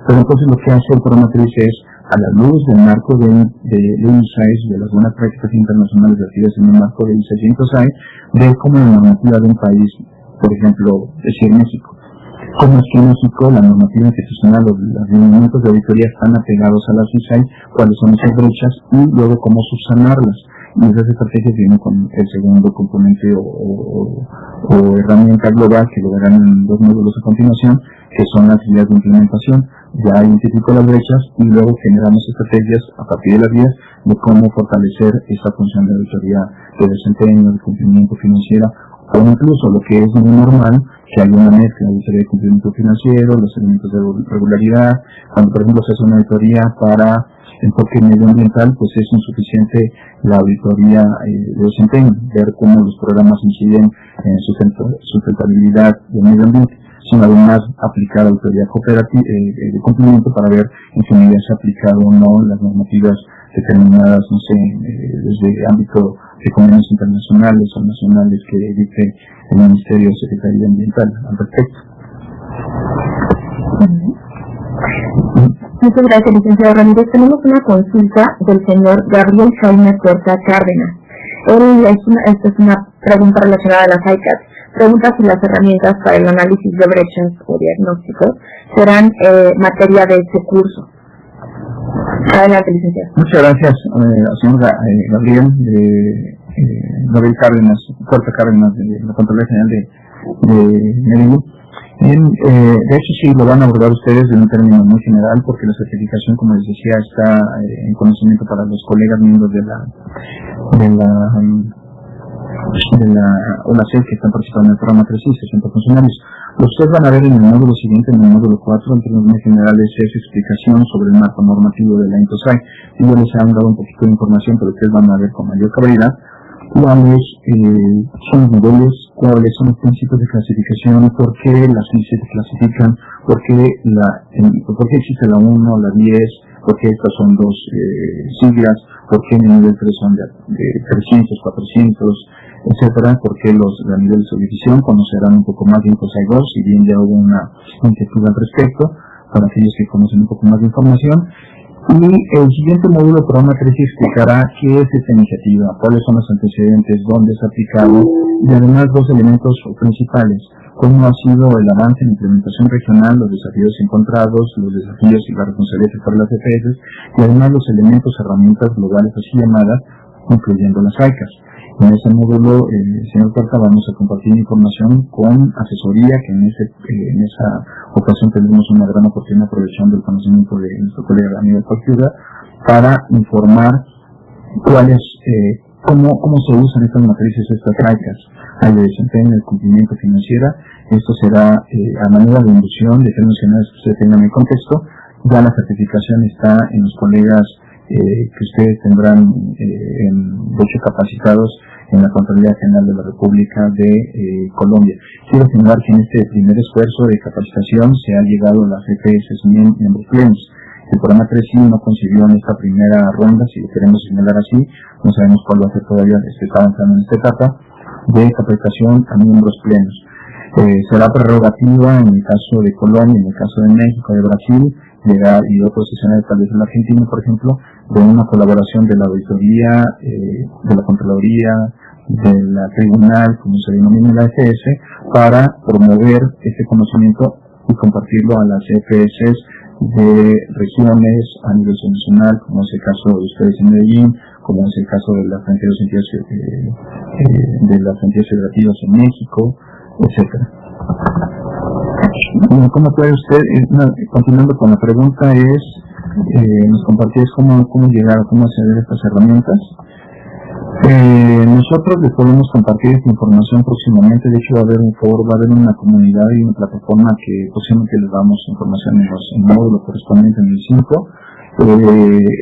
pero entonces lo que hace el programa 3 es, a la luz del marco de ISAI, de las buenas prácticas internacionales vertidas en el marco de ISAI y INTOSAI, ver cómo la normativa de un país, por ejemplo, decir México, Como es que en México la normativa institucional o los lineamientos de auditoría están apegados a la CISAI, cuáles son esas brechas y luego cómo subsanarlas. Y esas estrategias vienen con el segundo componente o herramienta global que lo verán en dos módulos a continuación, que son las guías de implementación. Ya identifico las brechas y luego generamos estrategias a partir de las guías de cómo fortalecer esa función de auditoría de desempeño, de cumplimiento financiera, o incluso lo que es muy normal, que hay una mezcla de auditoría de cumplimiento financiero, los elementos de regularidad. Cuando, por ejemplo, se hace una auditoría para enfoque medioambiental, pues es insuficiente la auditoría de desempeño, ver cómo los programas inciden en sustentabilidad del medio ambiente, sino además aplicar auditoría cooperativa de cumplimiento para ver en qué medida se ha aplicado o no las normativas determinadas, no sé, desde el ámbito de convenios internacionales o nacionales que dicte el Ministerio de Secretaría Ambiental al respecto. Muchas gracias, licenciado Ramírez. Tenemos una consulta del señor Gabriel Jaime Puerta Cárdenas. Esta es una pregunta relacionada a las ICAT. Pregunta si las herramientas para el análisis de brechas o diagnósticos serán materia de este curso. Adelante, licenciado. Muchas gracias, señor Gabriel, Gabriel Cárdenas, Puerta Cárdenas, de la Contraloría General de Medellín. Bien, de hecho sí lo van a abordar ustedes en un término muy general, porque la certificación, como les decía, está en conocimiento para los colegas miembros de la OLACEL que están participando en el programa 360 funcionarios. Lo que ustedes van a ver en el módulo siguiente, en el módulo 4, en términos muy generales, es explicación sobre el marco normativo de la INTOSAI. Y yo les he dado un poquito de información, pero ustedes van a ver con mayor cabalidad cuáles son los niveles, cuáles son los principios de clasificación, por qué las ICE se clasifican, por qué existe la 1, la 10, por qué estas son dos siglas, por qué en el nivel 3 son de 300, 400, etcétera, por qué los niveles de división, conocerán un poco más de INTOSAI 2, si bien ya hubo una inquietud al respecto, para aquellos que conocen un poco más de información. Y el siguiente módulo, programa 3, explicará qué es esta iniciativa, cuáles son los antecedentes, dónde se ha aplicado, y además dos elementos principales: cómo ha sido el avance en la implementación regional, los desafíos encontrados, los desafíos y las responsabilidades para las EPS, y además los elementos, herramientas globales así llamadas, incluyendo las ICAS. En ese módulo, señor Puerta, vamos a compartir información con asesoría, que en esa ocasión tendremos una gran oportunidad aprovechando el conocimiento de nuestro colega Aníbal Factura, para informar cómo se usan estas matrices, estas ICAS, hay de desempeño, de cumplimiento financiera. Esto será a manera de inducción de términos generales que ustedes tengan en el contexto. Ya la certificación está en los colegas que ustedes tendrán, de hecho, capacitados en la Contraloría General de la República de Colombia. Quiero señalar que en este primer esfuerzo de capacitación se ha llegado a las EPS miembros plenos. El programa 3I no concibió en esta primera ronda, si lo queremos señalar así, no sabemos cuál va a ser todavía, está avanzando en esta etapa, de capacitación a miembros plenos. Será prerrogativa en el caso de Colombia, en el caso de México, de Brasil, y otros escenarios, tal vez en la Argentina, por ejemplo, de una colaboración de la auditoría, de la Contraloría, de la Tribunal, como se denomina la EPS, para promover este conocimiento y compartirlo a las EPS de regiones a nivel nacional, como es el caso de ustedes en Medellín, como es el caso de las entidades federativas en México, etcétera. ¿Cómo puede usted, continuando con la pregunta, nos compartir cómo llegar o cómo acceder a estas herramientas? Nosotros les podemos compartir esta información próximamente. De hecho, va a haber un foro, va a haber una comunidad y una plataforma que posiblemente les damos información en el módulo correspondiente en el 5.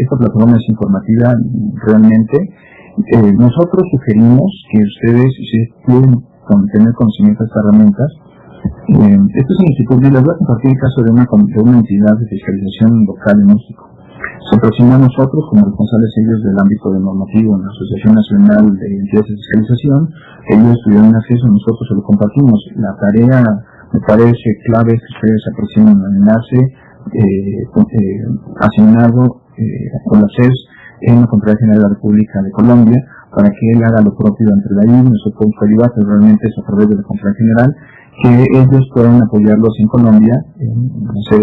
Esta plataforma es informativa realmente. Nosotros sugerimos que ustedes, si quieren tener conocimiento de estas herramientas, esto es un instituto, les voy a compartir el caso de una entidad de fiscalización local en México. Se aproximó a nosotros como responsables ellos del ámbito de normativo en la Asociación Nacional de Entidades de Fiscalización. Ellos tuvieron acceso, nosotros se lo compartimos. La tarea, me parece clave, es que ustedes se aproximen al enlace asignado con la CES en la Contraloría General de la República de Colombia, para que él haga lo propio ante la IN. Nosotros podemos derivar, pero realmente es a través de la Contraloría General, que ellos puedan apoyarlos en Colombia, no sé,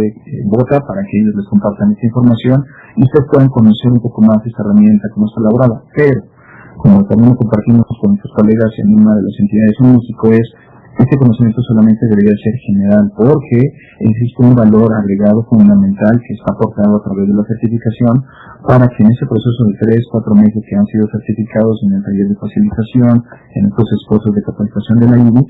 Bogotá, para que ellos les compartan esta información y ustedes puedan conocer un poco más esta herramienta, cómo está elaborada. Pero, como también lo compartimos con nuestros colegas en una de las entidades en México, este conocimiento solamente debería ser general, porque existe un valor agregado fundamental que está aportado a través de la certificación para que en ese proceso de 3-4 meses que han sido certificados en el taller de facilitación, en estos esfuerzos de capacitación de la IBI,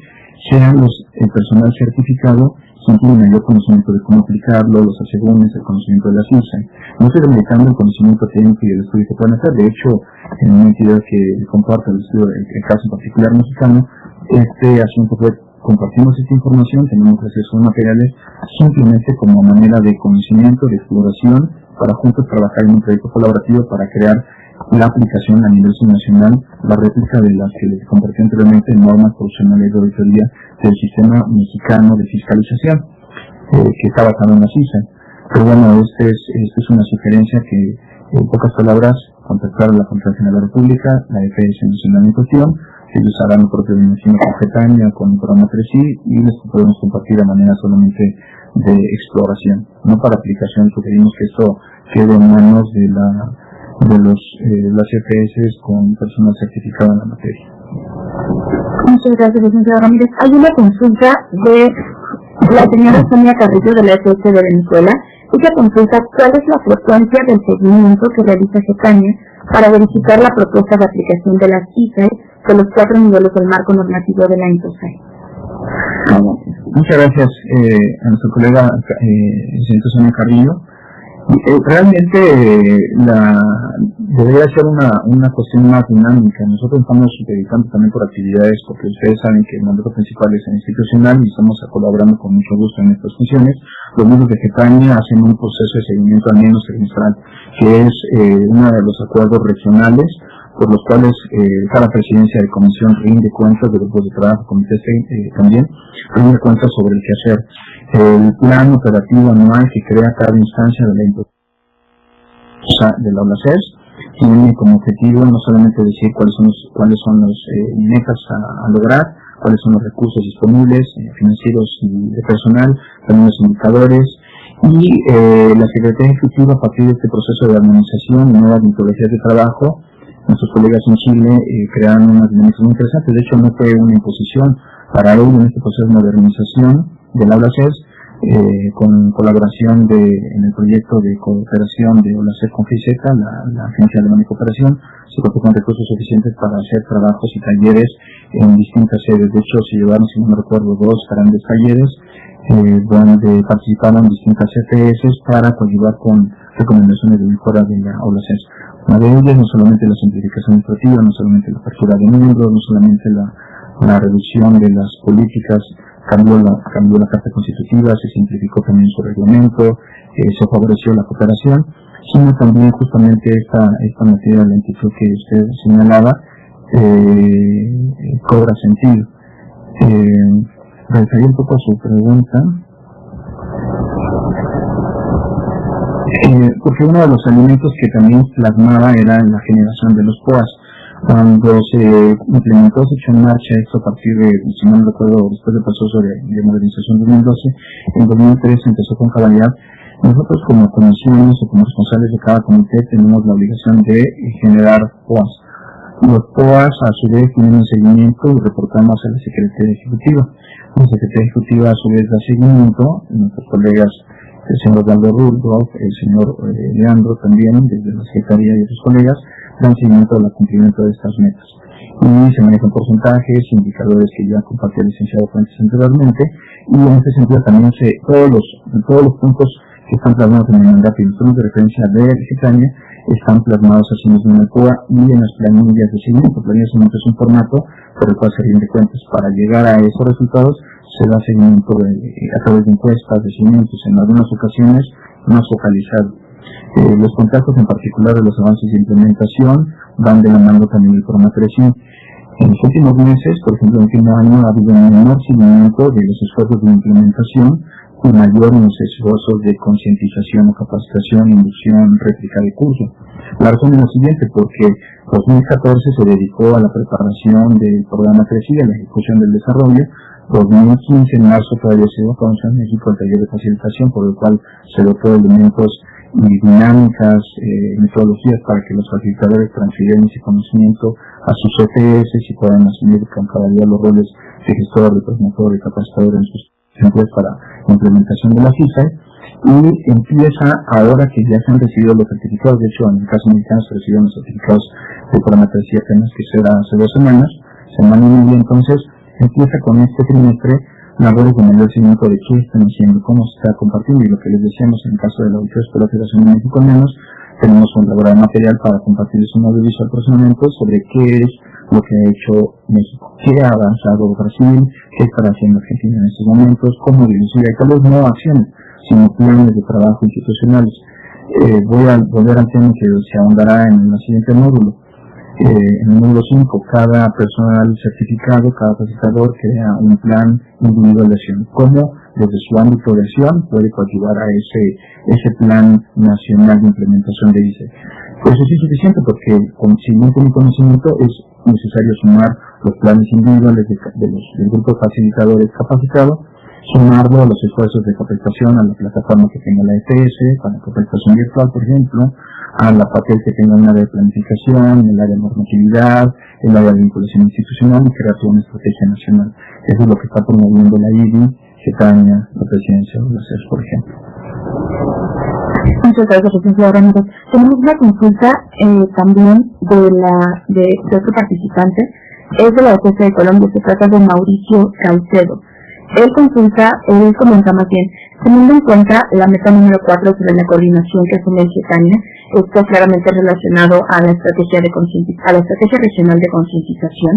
sean el personal certificado quien tiene mayor conocimiento de cómo aplicarlo, los asegúnes, el conocimiento de la ciencia. No estoy demeritando el conocimiento técnico y el estudio que pueden hacer. De hecho, en una entidad que comparte el caso en particular mexicano, este asunto fue: compartimos esta información, tenemos acceso a materiales simplemente como manera de conocimiento, de exploración, para juntos trabajar en un proyecto colaborativo para crear la aplicación a nivel subnacional, la réplica de las que les compartí anteriormente, normas profesionales de auditoría del sistema mexicano de fiscalización, que está basado en la CISA. Pero bueno, esta es una sugerencia que, en pocas palabras, contactar a la Contraloría General de la República, la EPS nacional en cuestión. Ellos harán lo propio, me imagino, con Getania, con el programa 3I, y les podemos compartir de manera solamente de exploración, no para aplicación. Sugerimos que esto quede en manos de las EPS con personal certificado en la materia. Muchas gracias, licenciado Ramírez. Hay una consulta de la señora Sonia Carrillo de la EPS de Venezuela. Ella consulta cuál es la frecuencia del seguimiento que realiza Getania para verificar la propuesta de aplicación de las ISAE de los 4 niveles del marco normativo de la INTOSAE. Muchas gracias a nuestro colega licenciado Sonia Carrillo. Realmente debería ser una cuestión más dinámica. Nosotros estamos dedicando también por actividades, porque ustedes saben que el mandato principal es institucional y estamos colaborando con mucho gusto en estas funciones. Los miembros de Getania hacen un proceso de seguimiento al menos trimestral, que es uno de los acuerdos regionales por los cuales cada presidencia de comisión rinde cuentas, de grupos de trabajo, comités también, rinde cuentas sobre el quehacer. El plan operativo anual que crea cada instancia de la OLACES tiene como objetivo no solamente decir cuáles son los metas a lograr, cuáles son los recursos disponibles, financieros y de personal, también los indicadores, y la Secretaría Ejecutiva, a partir de este proceso de armonización y nuevas metodologías de trabajo, nuestros colegas en Chile crearon unas dinámicas muy interesantes. De hecho, no fue una imposición para ellos en este proceso de modernización del OLACES, con colaboración en el proyecto de cooperación de OLACES con FISECA, la Agencia Alemana de Cooperación. Se contó con recursos suficientes para hacer trabajos y talleres en distintas sedes. De hecho, se llevaron, si no me recuerdo, 2 grandes talleres donde participaron distintas EPS para coadyuvar con recomendaciones de mejora de la OLACES. Una de ellas, no solamente la simplificación administrativa, no solamente la apertura de miembros, no solamente la reducción de las políticas, cambió la Carta Constitutiva, se simplificó también su reglamento, se favoreció la cooperación, sino también justamente esta materia de lentitud que usted señalaba cobra sentido. Referir un poco a su pregunta, porque uno de los elementos que también plasmaba era la generación de los POAS. Cuando se implementó, se echó en marcha esto a partir de, si no me recuerdo, después del proceso de modernización de 2012, en 2013 empezó con cabalidad. Nosotros como comisiones o como responsables de cada comité tenemos la obligación de generar POAS. Los POAS a su vez tienen un seguimiento y reportamos a la Secretaría Ejecutiva. La Secretaría Ejecutiva a su vez da seguimiento, nuestros colegas, el señor Osvaldo Rudolph, el señor Leandro también, desde la Secretaría y otros colegas, dan seguimiento al cumplimiento de estas metas. Y se manejan porcentajes, indicadores que ya compartió el licenciado Fuentes anteriormente, y en este sentido también todos los puntos que están plasmados en el mandato y instrumentos de referencia de Getania están plasmados así mismo en el POA y en las planillas de seguimiento. Planillas de seguimiento es un formato por el cual se rinde cuentas. Para llegar a esos resultados se da seguimiento a través de encuestas, de seguimientos, en algunas ocasiones más focalizado. Los contactos en particular de los avances de implementación van de la mano también del programa 3I. En los últimos meses, por ejemplo, en el último año ha habido un menor seguimiento de los esfuerzos de implementación y mayor en los esfuerzos de concientización o capacitación, inducción, réplica de curso. La razón es la siguiente, porque 2014 se dedicó a la preparación del programa 3I, a la ejecución del desarrollo, 2015, en marzo, todavía se dio a conocer en México el taller de facilitación, por el cual se dotó de elementos y dinámicas, metodologías para que los facilitadores transfieran ese conocimiento a sus ETS y puedan asumir con cada día los roles de gestor, de promotor, de capacitador en sus empresas para la implementación de la CISAE. Y empieza, ahora que ya se han recibido los certificados, de hecho en el caso mexicano se recibieron los certificados de parametría apenas que será hace 2 semanas, semana y media, entonces empieza con este trimestre labores de mayor seguimiento de qué están haciendo, cómo se está compartiendo, y lo que les decíamos en el caso de la Auditoría de la Federación de México al menos, tenemos un laboratorio material para compartirles un audiovisual personalmente sobre qué es lo que ha hecho México, qué ha avanzado Brasil, qué estará haciendo Argentina en estos momentos, cómo dirigir, tal vez no acciones, sino planes de trabajo institucionales. Voy a volver al tema que se ahondará en el siguiente módulo. En el módulo 5, cada personal certificado, cada facilitador crea un plan individual de acción. ¿Cómo desde su ámbito de acción puede coadyuvar a ese plan nacional de implementación de ICE? Pues eso es suficiente porque si no tiene conocimiento es necesario sumar los planes individuales del grupo de facilitadores capacitados, sumarlo a los esfuerzos de capacitación a la plataforma que tenga la ETS, para la capacitación virtual, por ejemplo, a la PATEL que tenga un área de planificación, el área de normatividad, el área de vinculación institucional y crear una estrategia nacional. Eso es lo que está promoviendo la IBI, Getaña, la presidencia de la CES, por ejemplo. Muchas gracias, licenciado Ramírez. Tenemos una consulta también de otro participante, es de la Defensa de Colombia, se trata de Mauricio Caicedo. Él comenta más bien, teniendo en cuenta la meta número 4 sobre la coordinación que asume el Getaña, esto claramente relacionado a la estrategia regional de concientización.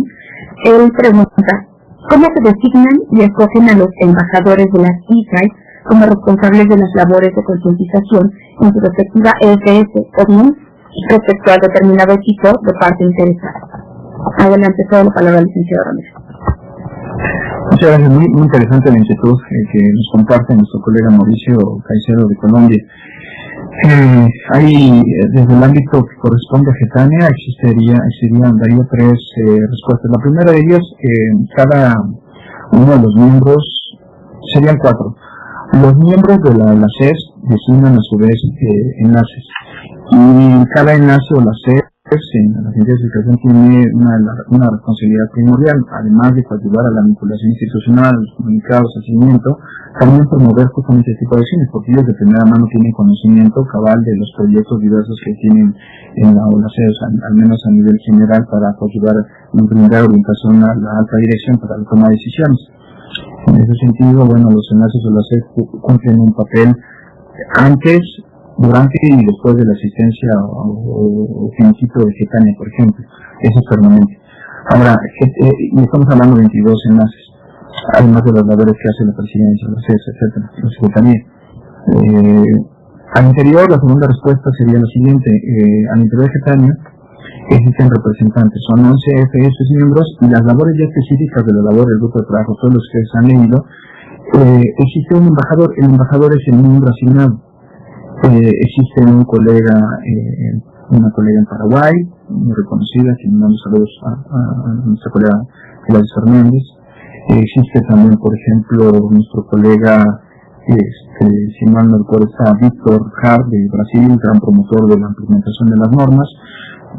Él pregunta, ¿cómo se designan y escogen a los embajadores de las ISAE como responsables de las labores de concientización en su respectiva EFS o bien respecto al determinado equipo de parte interesada? Adelante, toda la palabra al licenciado Ramírez. Muchas gracias, muy interesante la inquietud que nos comparte nuestro colega Mauricio Caicedo de Colombia. Desde el ámbito que corresponde a Getaña daría 3 respuestas. La primera de ellas, cada uno de los miembros, serían 4. Los miembros de la CES designan a su vez enlaces, y cada enlace o la CES en la Agencia de Educación tiene una responsabilidad primordial, además de coadyuvar a la vinculación institucional, a los comunicados, al seguimiento, también promover justamente este tipo de acciones, porque ellos de primera mano tienen conocimiento cabal de los proyectos diversos que tienen en la CES, al menos a nivel general, para coadyuvar y brindar orientación a la alta dirección para la toma de decisiones. En ese sentido, los enlaces de la CES cumplen un papel antes, durante y después de la asistencia o principio de Getaña, por ejemplo. Eso es permanente. Ahora, estamos hablando de 22 enlaces, además de las labores que hace la presidencia, la CES, etcétera, la Secretaría. Al interior, la segunda respuesta sería la siguiente. Al interior de Getaña existen representantes, son 11 FS miembros, y las labores ya específicas de la labor del grupo de trabajo, todos los que se han leído, existe un embajador. El embajador es el miembro asignado. Existe una colega en Paraguay, muy reconocida, que mandamos saludos a nuestra colega Gladys Fernández. Existe también, por ejemplo, nuestro colega, si mal no recuerdo, está Víctor Hart de Brasil, gran promotor de la implementación de las normas.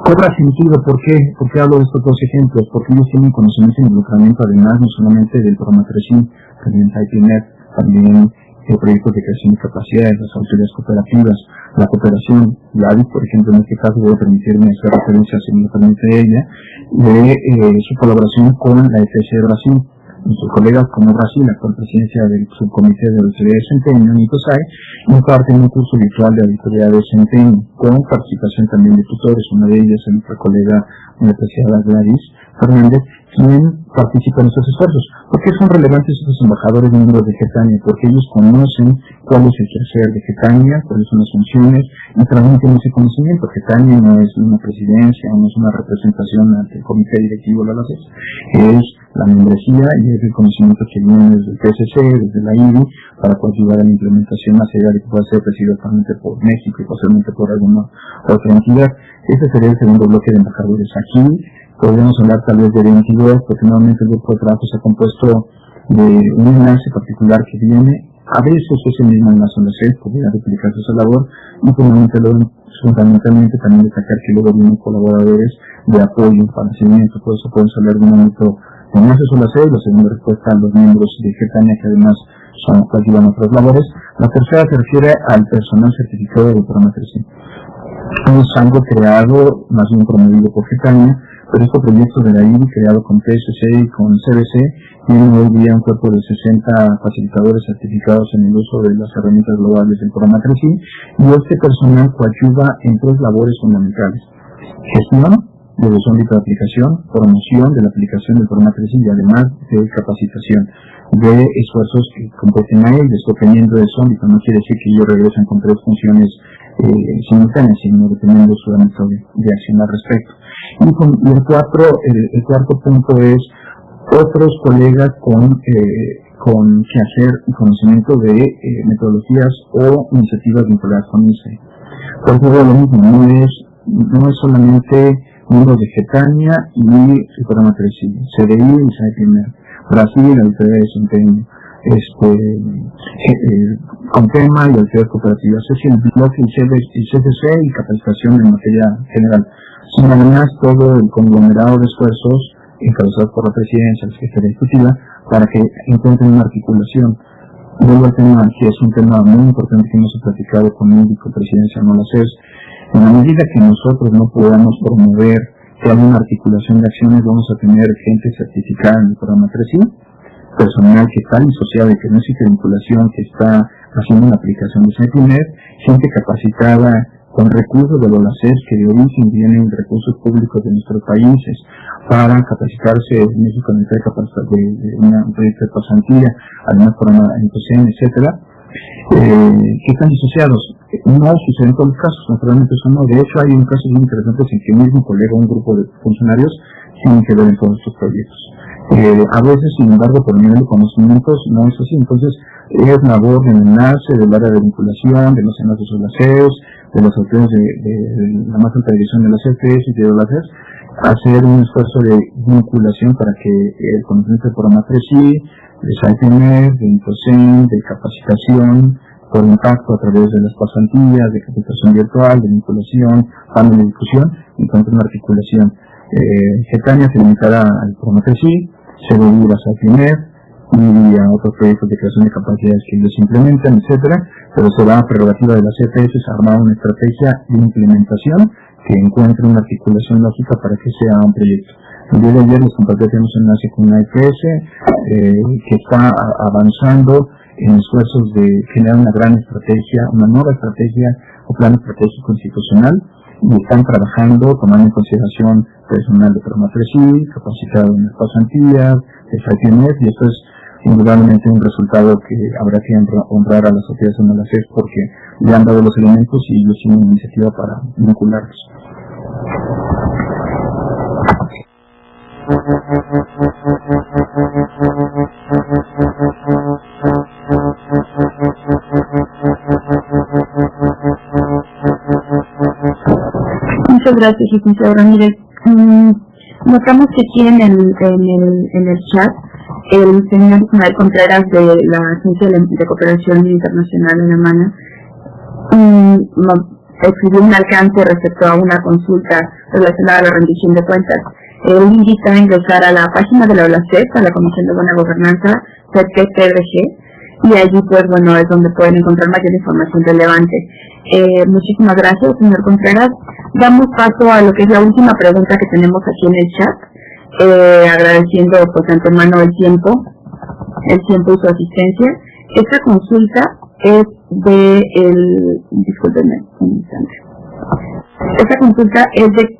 Cobra sentido, ¿por qué? ¿Por qué hablo de estos 2 ejemplos? Porque ellos tienen conocimiento y involucramiento, además, no solamente del programa 3I, también IPNet, también proyectos de creación de capacidades, las autoridades cooperativas, la cooperación, la ADIC, por ejemplo, en este caso voy a permitirme hacer referencia, si me permite ella, de su colaboración con la EFS de Brasil. Nuestros colegas como Brasil, la actual presidencia del subcomité de auditoría de desempeño, NITOSAE, imparten un curso virtual de auditoría de desempeño, con participación también de tutores, una de ellas es nuestra colega, la apreciada Gladys Fernández, quien participa en estos esfuerzos. ¿Por qué son relevantes estos embajadores miembros de Getaña? Porque ellos conocen cuál es el quehacer de Getaña, cuáles son las funciones, y transmiten ese conocimiento. Getaña no es una presidencia, no es una representación ante el comité directivo de la CES, es la membresía y es el conocimiento que viene desde el PSC, desde la IBI, para coadyuvar a la implementación más allá de que pueda ser presidido actualmente por México y posiblemente por alguna otra entidad. Ese sería el segundo bloque de embajadores. Aquí podríamos hablar tal vez de 22, porque nuevamente el grupo de trabajo se ha compuesto de un enlace particular que viene. A veces ese mismo enlace en la SED podría duplicarse esa labor y fundamentalmente también destacar que luego vienen colaboradores de apoyo para seguimiento. Por eso pueden salir de un ámbito de enlaces a la SED, la segunda respuesta a los miembros de Getania, que además son ayudan a otras labores. La tercera se refiere al personal certificado del programa 3C. Es algo creado, más bien promovido por Getania, pero este proyecto de la IBI, creado con PSC y con CBC, tiene hoy día un cuerpo de 60 facilitadores certificados en el uso de las herramientas globales del programa 3C, y este personal coadyuva en tres labores fundamentales: gestión desde su ámbito de aplicación, promoción de la aplicación del programa 3C y además de capacitación de esfuerzos que competen a él. Dependiendo de su ámbito, no quiere decir que ellos regresan con tres funciones simultáneas, sino dependiendo de su ámbito de acción al respecto. Y el cuarto punto es otros colegas con quehacer y conocimiento de metodologías o iniciativas vinculadas con ISE. Por ejemplo, lo mismo, no es solamente miembros de Getania y el programa 3C, CDI y SAIPIMER, Brasil, la Auditoría de Desempeño, con tema y autoridades cooperativas, es el bloque y CCC y capacitación en materia general, sino además todo el conglomerado de esfuerzos encabezados por la presidencia, la Secretaría Ejecutiva, para que encuentren una articulación. Vuelvo al tema, que es un tema muy importante que hemos platicado con el presidencia, no la CES. En la medida que nosotros no podamos promover que haya una articulación de acciones, vamos a tener gente certificada en el programa 3C, personal que está disociado y que no existe vinculación, que está haciendo una aplicación de SAIPIMER, gente capacitada con recursos de los LACES que de origen vienen recursos públicos de nuestros países para capacitarse en México en el un proyecto de pasantía, además por una IPCN, etcétera, que están disociados. No sucede en todos los casos, naturalmente eso no. De hecho, hay un caso muy interesante en que un mismo colega, un grupo de funcionarios, tienen que ver en todos estos proyectos. A veces, sin embargo, por el nivel de conocimientos no es así. Entonces, es labor del enlace, del área de vinculación, de los enlaces de las CEOs, de las autoridades de la más alta dirección de las CFEs y de las CES, hacer un esfuerzo de vinculación para que el conocimiento del programa 3C, de SAIPIMER, de INTOCEN, de capacitación por impacto a través de las pasantías, de capacitación virtual, de vinculación, panel de discusión, encuentre una articulación. Getania se limitará al programa 3C, se debe ir a SAIPIMER y a otros proyectos de creación de capacidades que ellos implementan, etcétera, pero será prerrogativa de las CFS armar una estrategia de implementación que encuentre una articulación lógica para que sea un proyecto. El día de ayer les compartí que tenemos un enlace con una IPS que está avanzando en esfuerzos de generar una gran estrategia, una nueva estrategia o plan estratégico institucional, y están trabajando tomando en consideración personal de programa 3C, capacitado en las pasantías, de SAIPIMER, y esto es indudablemente un resultado que habrá que honrar a las autoridades de la CES porque le han dado los elementos y ellos tienen una iniciativa para vincularlos. Muchas gracias, licenciado Ramírez. Notamos que aquí en el chat el señor Ismael Contreras de la Agencia de Cooperación Internacional Alemana escribió un alcance respecto a una consulta relacionada a la rendición de cuentas. Él invita a ingresar a la página de la OLACEP, a la Comisión de Buena Gobernanza, CPPRG, y allí pues bueno es donde pueden encontrar mayor información relevante. Muchísimas gracias, señor Contreras. Damos paso a lo que es la última pregunta que tenemos aquí en el chat, agradeciendo pues de antemano el tiempo y su asistencia. Esta consulta es discúlpenme un instante. Esta consulta es de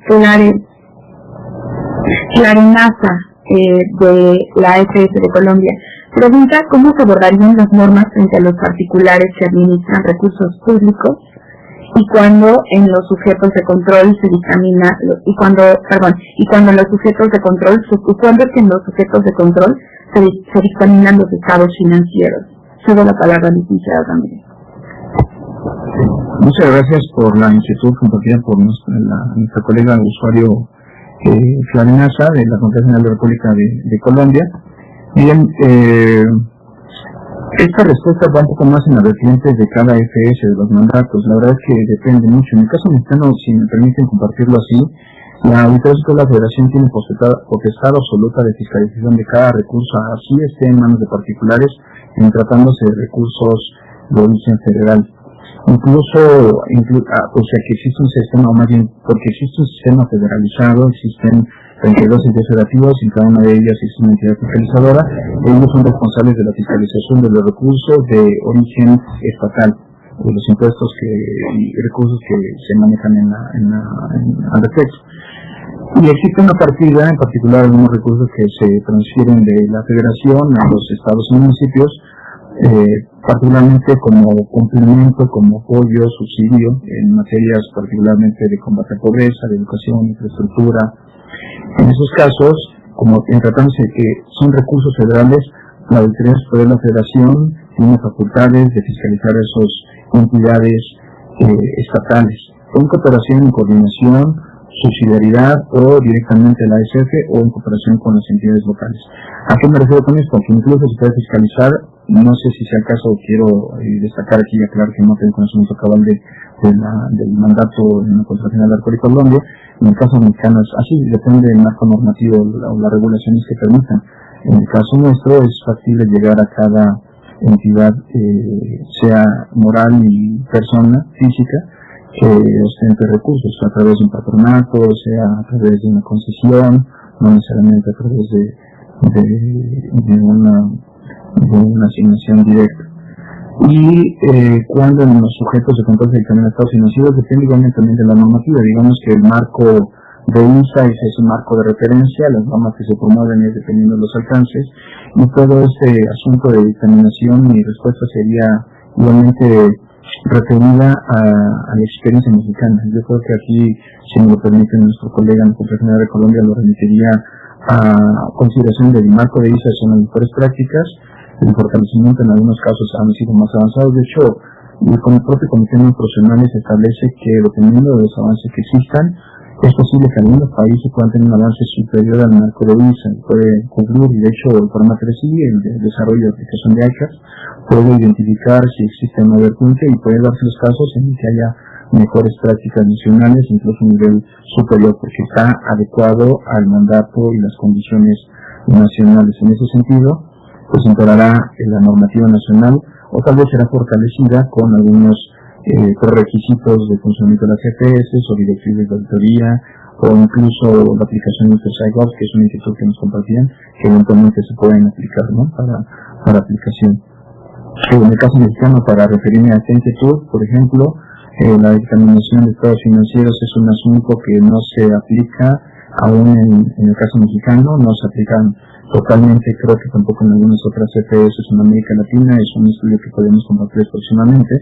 Clarinasa, de la AFS de Colombia. Pregunta cómo se abordarían las normas frente a los particulares que administran recursos públicos y cuando en los sujetos de control se dictamina cuándo es que en los sujetos de control se dictaminan los estados financieros. Cedo la palabra al licenciado Ramírez. Muchas gracias por la inquietud compartida por nuestra colega usuario Clarinasa de la Contraloría General de la República de Colombia. Bien, esta respuesta va un poco más en las vertientes de cada FS, de los mandatos. La verdad es que depende mucho. En el caso mexicano, si me permiten compartirlo así, la Auditoría Superior de la Federación tiene potestad absoluta de fiscalización de cada recurso, así esté en manos de particulares, en tratándose de recursos de origen federal. Incluso, o sea que existe un sistema, o más bien, porque existe un sistema federalizado, existen 32 entidades federativas, y en cada una de ellas existe una entidad fiscalizadora. Ellos son responsables de la fiscalización de los recursos de origen estatal, de los impuestos y recursos que se manejan al respecto. Y existe una partida, en particular algunos recursos que se transfieren de la federación a los estados y municipios, particularmente como complemento, como apoyo, subsidio, en materias particularmente de combate a pobreza, de educación, infraestructura. En esos casos, como en tratándose de que son recursos federales, la Auditoría Superior de la Federación tiene facultades de fiscalizar esas entidades estatales, en cooperación, en coordinación, subsidiariedad o directamente la ASF o en cooperación con las entidades locales. ¿A qué me refiero con esto? Que incluso se puede fiscalizar, no sé si sea el caso, quiero destacar aquí y aclarar que no tengo conocimiento cabal del mandato en la Contratación del Arco de Colombia. En el caso mexicano es así, depende del marco normativo o las regulaciones que permitan. En el caso nuestro es factible llegar a cada entidad, sea moral y persona física, que ostente recursos a través de un patronato, sea a través de una concesión, no necesariamente a través de una asignación directa. Y cuando en los sujetos de control de dictamen de estados financieros depende igualmente también de la normativa. Digamos que el marco de ISA es un marco de referencia, las normas que se promueven es dependiendo de los alcances, y todo este asunto de dictaminación y respuesta sería igualmente referida a la experiencia mexicana. Yo creo que aquí, si me lo permite nuestro colega en la Contratación de Colombia, lo remitiría a consideración del marco de ISA, son las mejores prácticas. El fortalecimiento en algunos casos han sido más avanzados. De hecho, con el propio Comité Profesional se establece que, dependiendo de los avances que existan, es posible que algunos países puedan tener un avance superior al marco de ISA, puede concluir, y de hecho el programa 3I, el de desarrollo de aplicación de ICAS, puede identificar si existe una vertiente y puede darse los casos en que haya mejores prácticas nacionales, incluso un nivel superior, porque está adecuado al mandato y las condiciones nacionales. En ese sentido, pues imperará la normativa nacional, o tal vez será fortalecida con algunos requisitos de funcionamiento de las CFS o directrices de auditoría, o incluso la aplicación de SciGov, que es una inquietud que nos compartían, que eventualmente se pueden aplicar, ¿no?, para aplicación. En el caso mexicano, para referirme a esta inquietud, por ejemplo, la dictaminación de estados financieros es un asunto que no se aplica aún en el caso mexicano, no se aplican totalmente, creo que tampoco en algunas otras CFS en América Latina, es un estudio que podemos compartir próximamente,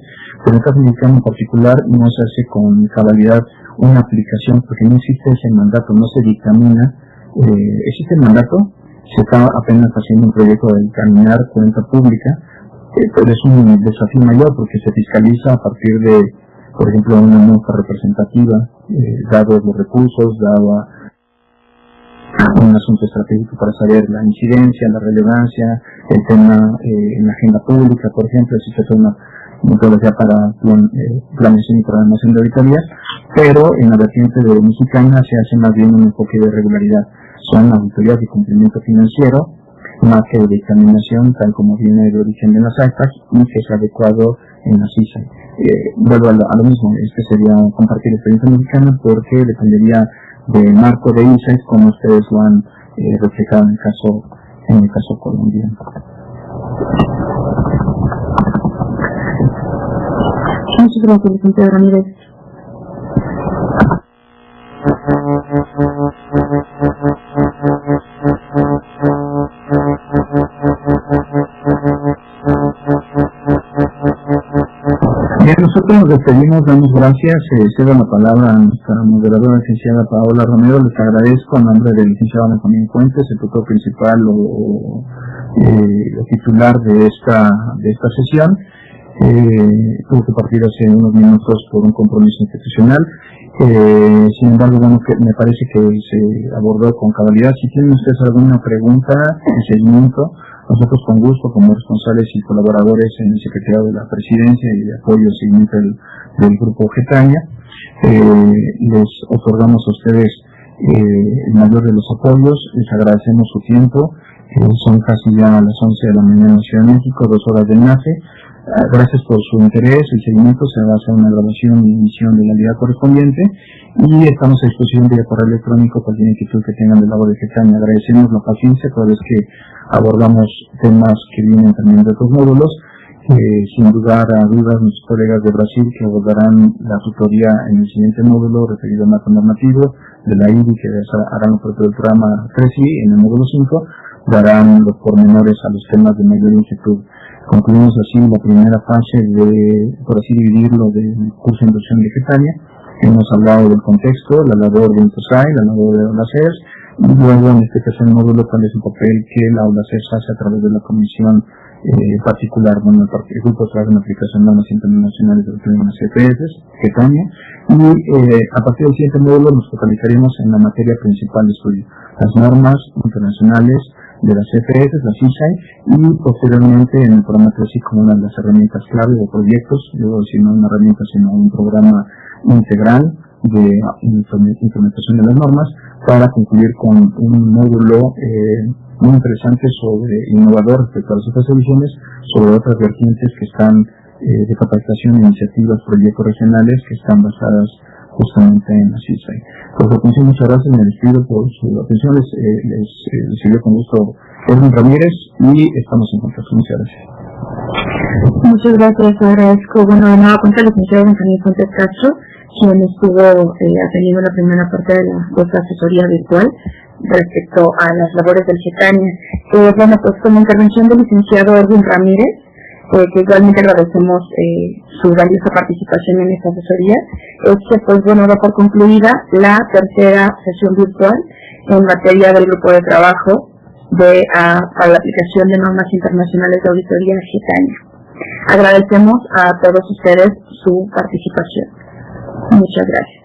pero en el caso mexicano en particular no se hace con cabalidad una aplicación, porque no existe ese mandato, no se dictamina, existe el mandato, se está apenas haciendo un proyecto de dictaminar cuenta pública, pero es un desafío mayor porque se fiscaliza a partir de, por ejemplo, una muestra representativa, dados los recursos, dado un asunto estratégico para saber la incidencia, la relevancia, el tema en la agenda pública, por ejemplo, existe toda una metodología para planeación y programación de auditorías, pero en la vertiente de mexicana se hace más bien un enfoque de regularidad. Son auditorías de cumplimiento financiero, más que de dictaminación, tal como viene de origen de las actas, y que es adecuado en la CISA. Vuelvo a lo mismo, este sería compartir experiencia mexicana, porque dependería del marco de ISA, como ustedes lo han reflejado en el caso colombiano. Muchas gracias, licenciado Ramírez. Bien, nosotros nos despedimos, damos gracias, cedo la palabra a nuestra moderadora, licenciada Paola Romero. Les agradezco a nombre del licenciado Benjamín Fuentes, el tutor principal o titular de esta sesión. tuvo que partir hace unos minutos por un compromiso institucional. Sin embargo, bueno, que me parece que se abordó con cabalidad. Si tienen ustedes alguna pregunta en seguimiento, nosotros con gusto, como responsables y colaboradores en el Secretariado de la Presidencia y de apoyo y seguimiento del Grupo Getaña, les otorgamos a ustedes el mayor de los apoyos, les agradecemos su tiempo. Son casi ya a las 11 de la mañana en Ciudad de México, 2 horas de enlace. Gracias por su interés. El seguimiento se va a hacer una grabación y emisión de la liga correspondiente y estamos a disposición vía correo electrónico cualquier inquietud que tengan del labor de Getaña. Agradecemos la paciencia cada vez que abordamos temas que vienen también de otros módulos. Sin lugar a dudas, nuestros colegas de Brasil que abordarán la tutoría en el siguiente módulo referido al marco normativo de la IDI, que harán el propio del programa 3I en el módulo 5, darán los pormenores a los temas de mayor inquietud. Concluimos así la primera fase de, por así dividirlo, del curso de inducción de Getaña. Hemos hablado del contexto, la labor de INTOSAI, la labor de AULACERS, y luego en este tercer módulo cuál es el papel que la AULACERS hace a través de la comisión particular, bueno, el grupo trabaja en aplicación de normas internacionales de las CPS, Getaña, y a partir del siguiente módulo nos focalizaremos en la materia principal de estudio, las normas internacionales de las CPS, las ISAI, y posteriormente en el programa 3I como una de las herramientas clave de proyectos, debo decir no una herramienta sino un programa integral de implementación de las normas, para concluir con un módulo muy interesante innovador respecto a las otras soluciones, sobre otras vertientes que están de capacitación, iniciativas, proyectos regionales que están basadas justamente en la CISAI. Por su atención, muchas gracias, me despido por su atención, les sirvió con gusto Edwin Ramírez y estamos en contacto. Muchas gracias. Muchas gracias, agradezco. Bueno, de nueva cuenta, el licenciado Benjamín Fuentes Castro, quien estuvo atendiendo la primera parte de esta asesoría virtual respecto a las labores del Getaña. Bueno, pues con la intervención del licenciado Edwin Ramírez, que igualmente agradecemos su valiosa participación en esta asesoría, pues bueno, da por concluida la tercera sesión virtual en materia del grupo de trabajo para la aplicación de normas internacionales de auditoría Getaña. Agradecemos a todos ustedes su participación. Muchas gracias.